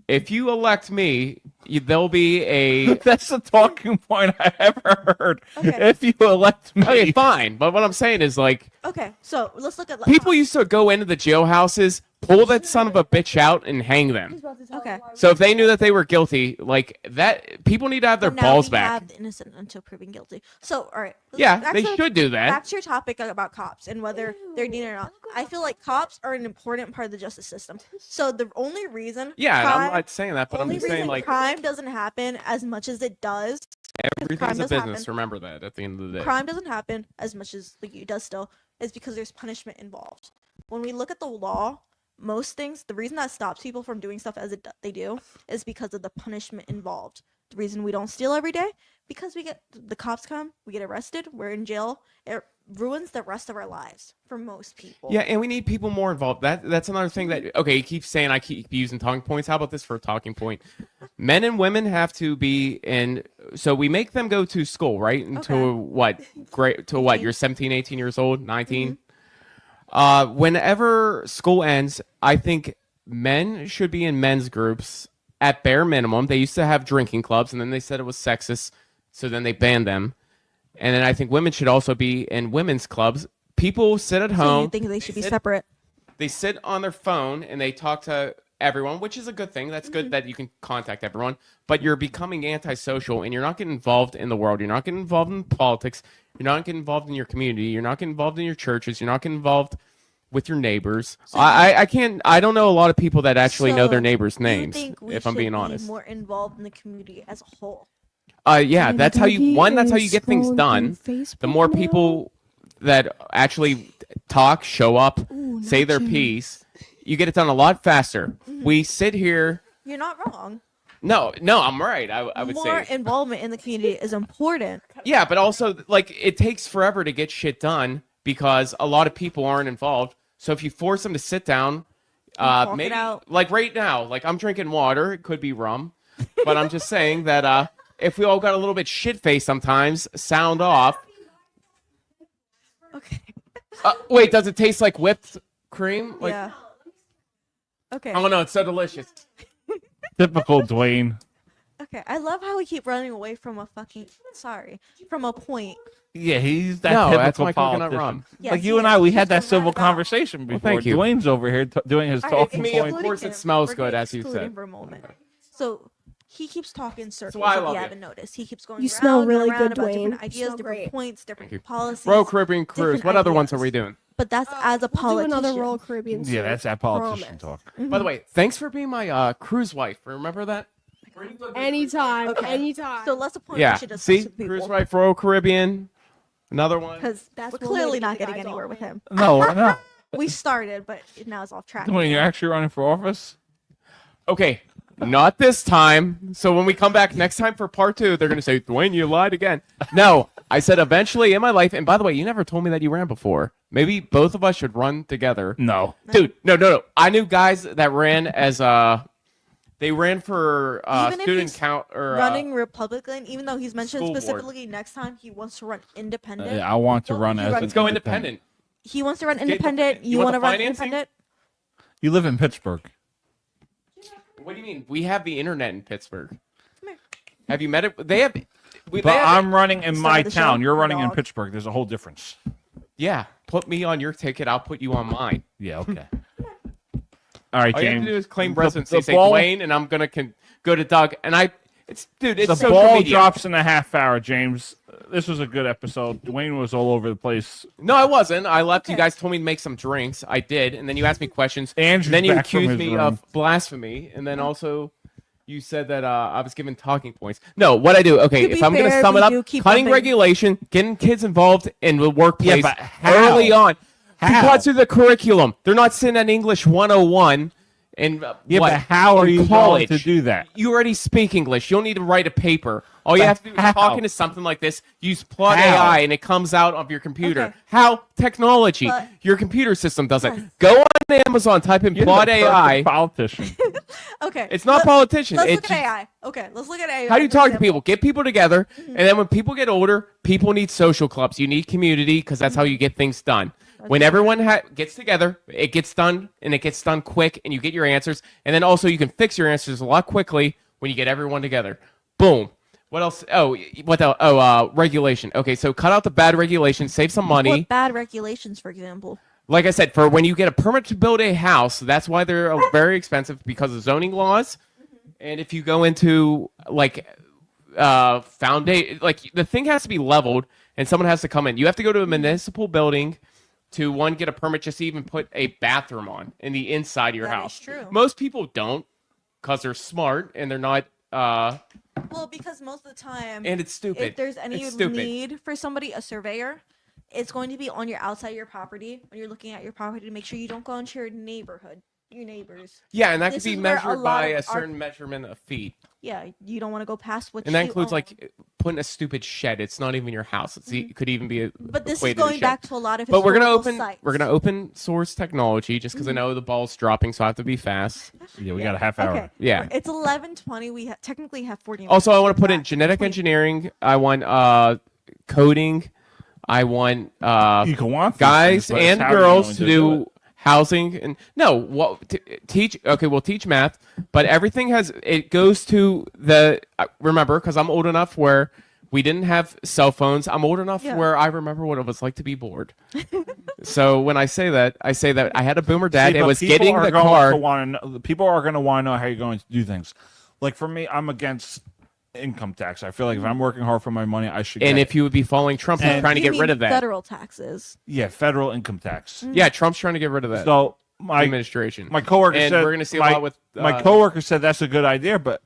If you elect me, there'll be a... That's the talking point I ever heard. Okay. If you elect me, Okay, fine. But what I'm saying is, like, Okay, so let's look at people used to go into the jailhouses, pull that son of a bitch out, and hang them. Okay. So if they knew that they were guilty, like that, people need to have their Now balls we back. have the innocent until proven guilty. So, all right. Yeah, back they to- should do that. Back to your topic about cops and whether they're needed or not. I feel like cops are an important part of the justice system. So the only reason Yeah, crime, I'm not saying that, but I'm only just saying, reason like, crime doesn't happen as much as it does. everything's crime a does business. happen. Remember that at the end of the day. Crime doesn't happen as much as like it does still is because there's punishment involved. When we look at the law, most things, the reason that stops people from doing stuff as they do is because of the punishment involved. The reason we don't steal every day because the cops come, we get arrested, we're in jail. It ruins the rest of our lives for most people. Yeah, and we need people more involved. That's another thing that okay, you keep saying I keep using talking points. How about this for a talking point? Men and women have to be in so we make them go to school, right? Until Okay. what? Great to what? 18. You're 17, 18 years old, 19. Mm-hmm. Whenever school ends, I think men should be in men's groups at bare minimum. They used to have drinking clubs and then they said it was sexist, so then they banned them. And then I think women should also be in women's clubs. People sit at So home. you think they should be sit- separate? They sit on their phone and they talk to everyone, which is a good thing. That's good that you can contact everyone. But you're becoming antisocial and you're not getting involved in the world. You're not getting involved in politics. You're not getting involved in your community. You're not getting involved in your churches. You're not getting involved with your neighbors. I can't. I don't know a lot of people that actually know their So, neighbors' you names. think we If I'm should being be honest. more involved in the community as a whole. Yeah, that's how you. One, that's how you get things done. The more people that actually talk, show up, say their piece, you get it done a lot faster. We sit here. You're not wrong. No, I'm right. I would More say. involvement in the community is important. Yeah, but also like it takes forever to get shit done because a lot of people aren't involved. So if you force them to sit down, talk it maybe out. like right now, like I'm drinking water. It could be rum, but I'm just saying that if we all got a little bit shit faced sometimes, sound off. Okay. Wait, does it taste like whipped cream? Like, yeah. Okay. oh no, it's so delicious. typical Dwaine. Okay. I love how we keep running away from from a point. Yeah, he's that No, typical that's my coconut politician. rum. Yes, Like you he and I, is. we He's had that the civil roundabout. conversation before. thank you. Dwayne's over here doing his All right, talking me, excluding of point. course it him. smells We're good, gonna as you exclude him said. for a moment. So he keeps talking circles. why I if love you you. haven't noticed, he keeps going You around smell and really around good, about different Dwayne. You ideas, smell different great. points, different you. policies. Royal Caribbean Cruise. different What other ones are ideas. we doing? But that's as a We'll do politician. another Royal Caribbean. Yeah, soon. that's that politician Promise. talk. By the way, thanks for being my cruise wife. Remember that? Anytime, Okay. anytime. So let's a point Yeah. we should discuss See, with people. cruise wife, Royal Caribbean. Another one. Because That's we're one way to clearly get not the getting guys anywhere off. with him. No. We started, but now it's off track. Dwayne, you're actually running for office? Okay, not this time. So when we come back next time for part 2, they're gonna say, Dwayne, you lied again. No, I said eventually in my life. And by the way, you never told me that you ran before. Maybe both of us should run together. No. Dude, no. I knew guys that ran as they ran for Even if student he's count or running Republican, even though he's mentioned school board. specifically next time he wants to run independent. Yeah, I want to Well, run you as run- an Let's go independent. He wants to run Get the- independent. you You want want to the run financing? independent? You live in Pittsburgh. What do you mean? We have the internet in Pittsburgh. Come here. Have you met it? They have. They But have I'm running in Start my of the show, town. You're my running in dog. Pittsburgh. There's a whole difference. Yeah, put me on your ticket. I'll put you on mine. Yeah, okay. All right, All you have James. to do is claim The- residency. the Say ball- Dwayne, and I'm gonna go to Doug. And It's dude. The It's social ball media. drops in a half hour, James. This was a good episode. Dwayne was all over the place. No, I wasn't. I left. You Okay. guys told me to make some drinks. I did, and then you asked me questions. Andrew's and then you back from accused his me room. of blasphemy, and then also you said that I was given talking points. No, what I do? Okay, To if be I'm going to fair, sum we it do up, keep cutting bumping. regulation, getting kids involved in the workplace but how? early on. How? Because through the curriculum, they're not sitting at English 101. And Yeah, what? but how are in you college, going to do that? You already speak English. You don't need to write a paper. All you But have to do is how? talk into something like this. Use Plot How? AI, and it comes out of your computer. Okay. How? Technology. But- Your computer system does it. Go on Amazon, type in You're Plot the AI. perfect politician. Okay. It's not politicians. Let's It's look at just- AI. Okay, let's look at AI. How do you for talk to example. people? Get people together, and then when people get older, people need social clubs. You need community because that's how you get things done. When everyone gets together, it gets done, and it gets done quick, and you get your answers. And then also you can fix your answers a lot quickly when you get everyone together. Boom. What else? Oh, what the? Oh, regulation. Okay, so cut out the bad regulation, save some money. What bad regulations, for example? Like I said, for when you get a permit to build a house, that's why they're very expensive because of zoning laws. And if you go into like foundation, like the thing has to be leveled, and someone has to come in. You have to go to a municipal building to get a permit just to even put a bathroom on in the inside of your That is house. true. Most people don't because they're smart and they're not. Well, because most of the time, And it's stupid. if there's any It's stupid. need for somebody, a surveyor, it's going to be on your outside of your property when you're looking at your property to make sure you don't go into your neighborhood, your neighbors. Yeah, and that This could be is where a measured lot by of a certain measurement of feet. Yeah, you don't want to go past what. And that you includes own. like putting a stupid shed. It's not even your house. It could even be a. But this is equated to a going shed. back to a lot of. But we're gonna historical open. sites. We're gonna open source technology just because I know the ball's dropping, so I have to be fast. Yeah, we got a half hour. Okay. Yeah. It's 11:20. We technically have 40 minutes. Also, I want to put in Yeah, genetic 20. engineering. I want coding. I want You can want these guys things, but it's and how you're girls going to it. do housing and no. What teach? Okay, we'll teach math, but everything has it goes to the. Remember, because I'm old enough where we didn't have cell phones. I'm old enough Yeah. where I remember what it was like to be bored. So when I say that I had a boomer dad. See, It but was people getting are the going car. to wanna know, people are going to want to know how you're going to do things. Like for me, I'm against income tax. I feel like if I'm working hard for my money, I should. And get if you would be following Trump, he's And- trying to You get rid mean of that. Federal taxes. federal income tax. Yeah, Trump's trying to get rid of that. So my administration. my coworker and said we're going to see my, a lot with my coworker said that's a good idea, but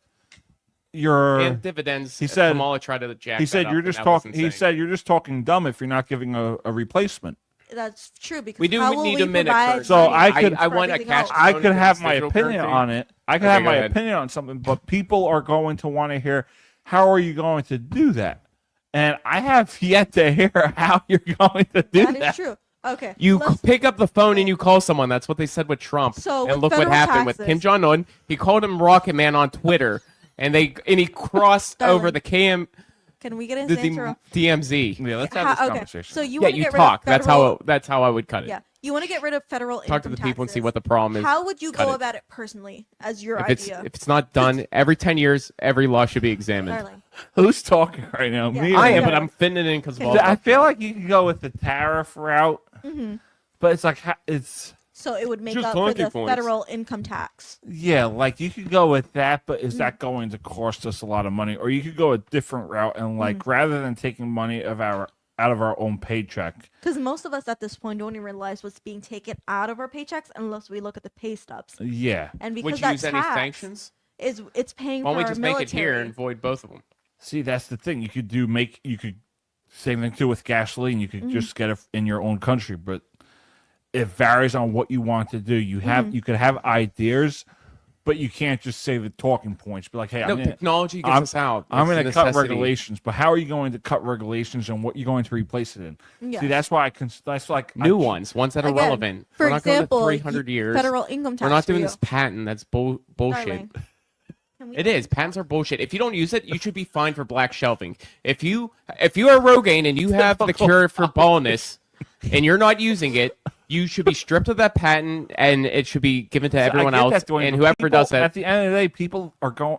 you're. and dividends. he said- Kamala tried to jack. He that said up, you're and just that was talking. He insane. said you're just talking dumb if you're not giving a replacement. That's true because We do how will need we a minute provide first. So money I for could- I want a everything cash- else? I Don't could you have think my digital opinion currency? on it. I could Okay, have go my ahead. opinion on something, but people are going to want to hear how are you going to do that, and I have yet to hear how you're going to do That that. is true. Okay. You let's- pick up the phone and you call someone. That's what they said with Trump. So and with look what federal happened with taxes- Kim Jong Un. He called him Rocket Man on Twitter, and he crossed Darling. over the KM Can we get the into answer? DMZ. Yeah, let's have this Okay. conversation. So you Yeah, want to you get talk. rid of federal, That's how I would cut it. Yeah, you want to get rid of federal Talk to income the people and see taxes. what the problem is. How would you Cut go it. about it personally as your if idea? it's not done every 10 years, every law should be examined. Darling. Who's talking right now? Yeah. Me or I am, you? but I'm fitting it in because of all I that. feel like you can go with the tariff route, but it's like it's So it would make Just up for talking the points. federal income tax. yeah, like you could go with that, but is that going to cost us a lot of money? Or you could go a different route and like rather than taking money out of our own paycheck. Because most of us at this point don't even realize what's being taken out of our paychecks unless we look at the pay stubs. Yeah. And Would because you that use any tax sanctions? it's paying Why for don't we our just military. make it here and void both of them? See, that's the thing. You could same thing too with gasoline. You could just get it in your own country, but it varies on what you want to do. You could have ideas, but you can't just say the talking points. Be like, hey, No, technology gets us out. I'm It's going a to cut necessity. regulations, but how are you going to cut regulations and what you're going to replace it in? Yeah. See, that's why that's like New ones that are Again, relevant. For We're not example, going to 300 years. federal income tax. We're not for doing you. this patent. That's bullshit. Darling, can we- It is. Patents are bullshit. If you don't use it, you should be fined for black shelving. If you are Rogaine and you have the cure for baldness and you're not using it, you should be stripped of that patent and it should be given to everyone I get else. that, Dwayne, And but whoever people- does that, At the end of the day, people are going.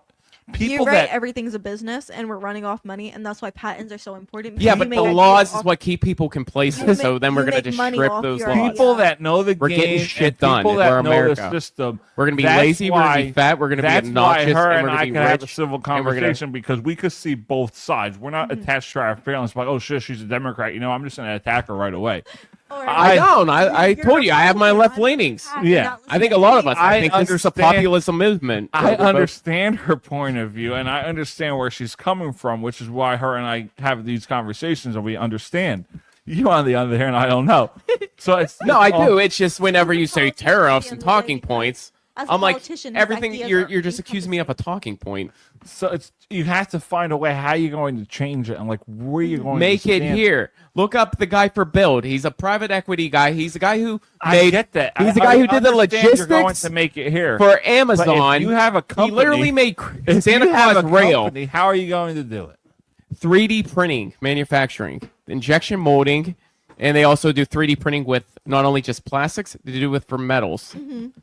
People You're right. that Everything's a business, and we're running off money, and that's why patents are so important. Yeah, because but you the make laws is off- what keep people complacent. So then we're you gonna make just money strip off those your- laws. people that know the We're game, getting shit and done. people that We're know America. the system. We're gonna be that's lazy. We're gonna be why- fat. We're gonna be That's obnoxious. why her and we're and gonna I be can have a rich. civil and we're gonna- conversation because we could see both sides. We're not attached to our feelings. Like, oh shit, she's a Democrat. You know, I'm just gonna attack her right away. Or- I don't. I You're told you I have my Republican, left I'm leanings. Democrat, you're Yeah. not I think a listening lot to of us. me. I think this is a understand- populism movement. I We're both- understand her point of view, and I understand where she's coming from, which is why her and I have these conversations, and we understand. You, on the other hand, I don't know. So it's No, I all- do. It's just whenever you say politician at the tariffs end and of the day, talking because points, as a I'm like politician, his everything. ideas You're are just accusing me of a talking point. So it's you have to find a way how you're going to change it, and like where you're going Make to it stand. here. Look up the guy for Build. He's a private equity guy. He's the guy who I made. get that. He's I- the guy I who did the understand You're going logistics to make it here for But Amazon. if you have a company, he literally made if Santa you have Claus a rail. company, how are you going to do it? 3D printing, manufacturing, injection molding, and they also do 3D printing with not only just plastics, they do it for metals.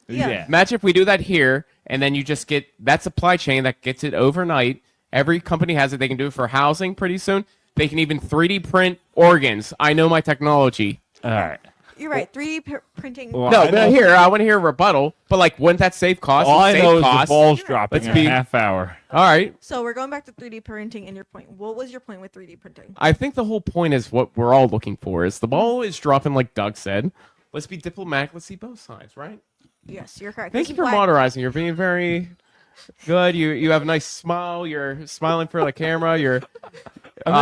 Yeah. Imagine if we do that here, and then you just get that supply chain that gets it overnight. Every company has it. They can do it for housing pretty soon. They can even 3D print organs. I know my technology. All right. You're right. 3D printing. Well, No, I but know- here I want to hear a rebuttal. But like, wouldn't that save costs? All I Save know is the costs. balls dropping Let's in be- a half hour. All right. So we're going back to 3D printing and your point. What was your point with 3D printing? I think the whole point is what we're all looking for is the ball is dropping, like Doug said. Let's be diplomatic. Let's see both sides, right? Yes, you're correct. Thank This you is for why- modernizing. You're being very good. You have a nice smile. You're smiling for the camera. You're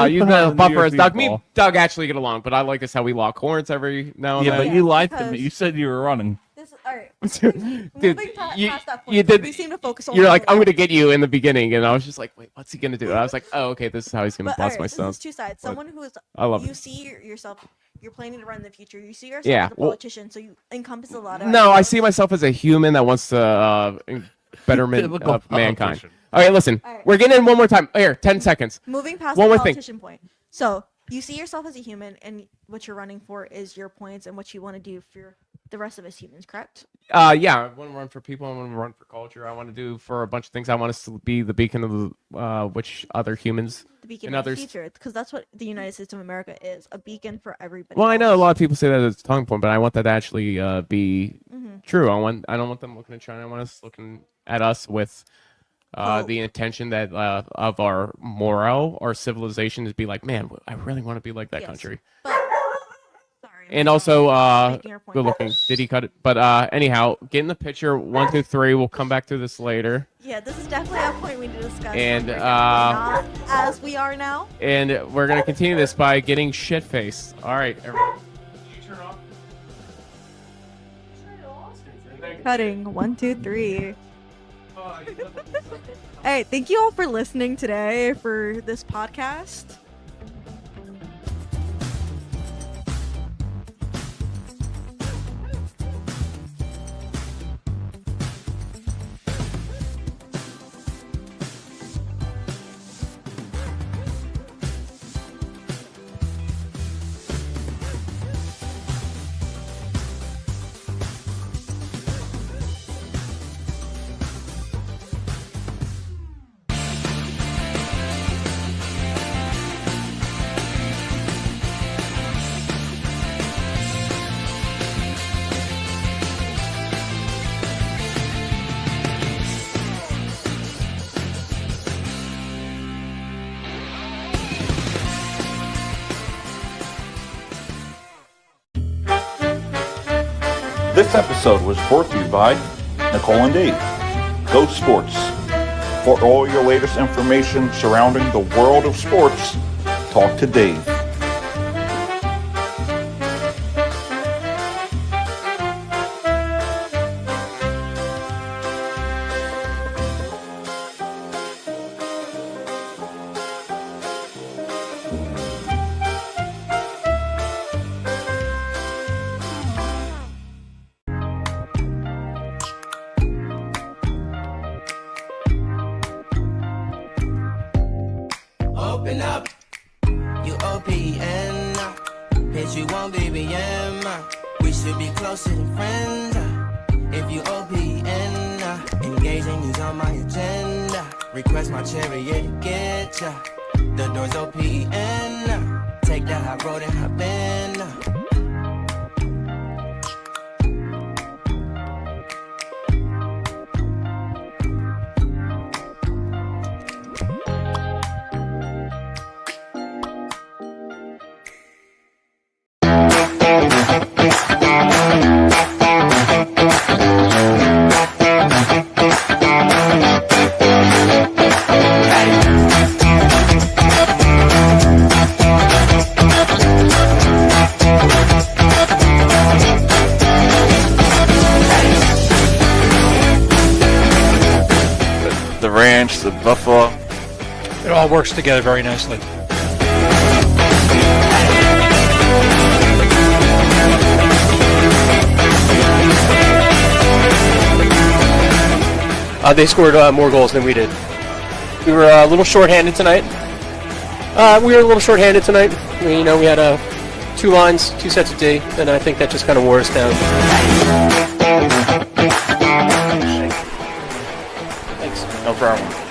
you know, buffer as Doug. Me, and Doug actually get along, but I like this how we lock horns every now and Yeah, then. but you lied to because- me. You said you were running. This, all right. Dude, Moving you- past that point, you did- We seem to focus on. You're like, one I'm thing. gonna get you in the beginning, and I was just like, wait, what's he gonna do? And I was like, oh, okay, this is how he's gonna But bust alright, my this stuff. is two sides. Someone who is I love you it. see yourself. You're planning to run in the future. You see yourself Yeah, as a well- politician, so you encompass a lot of. No, I ideas. see myself as a human that wants to betterment Typical of mankind. politician. Okay, listen, All right. we're getting in one more time. Here, 10 seconds. Moving past One the more thing. politician point. So you see yourself as a human, and what you're running for is your points and what you want to do for the rest of us humans. Correct? Yeah, I want to run for people. I want to run for culture. I want to do for a bunch of things. I want us to be the beacon of the which other humans. The beacon And of the others- future, because that's what the United States of America is, a beacon for everybody. Well, I know a else. lot of people say that as a talking point, but I want that to actually be Mm-hmm. true. I don't want them looking at China. I want us looking at us with Hope. the intention that of our morale, our civilization, is be like, man, I really want to be like that Yes. country. But, sorry. And also, making your point. good looking. Did he cut it? But anyhow, get in the picture. 1, 2, 3. We'll come back to this later. Yeah, this is definitely a point we need to discuss. And, when we're not as we are now. And we're gonna continue this by getting shit faced. All right, everyone. Cutting 1, 2, 3. Hey, thank you all for listening today for this podcast. This episode was brought to you by Nicole and Dave. Go Sports. For all your latest information surrounding the world of sports, talk to Dave. Open up, you OPN. Bitch, you won't BBM. We should be closer than friends. If you OPN, engaging is on my agenda. Request my chariot, get ya. The doors open. Take that high road and hop in. The ranch, the buffalo. It all works together very nicely. They scored more goals than we did. We were a little short-handed tonight. We had 2 lines, 2 sets of D, and I think that just kind of wore us down. Thanks. No problem.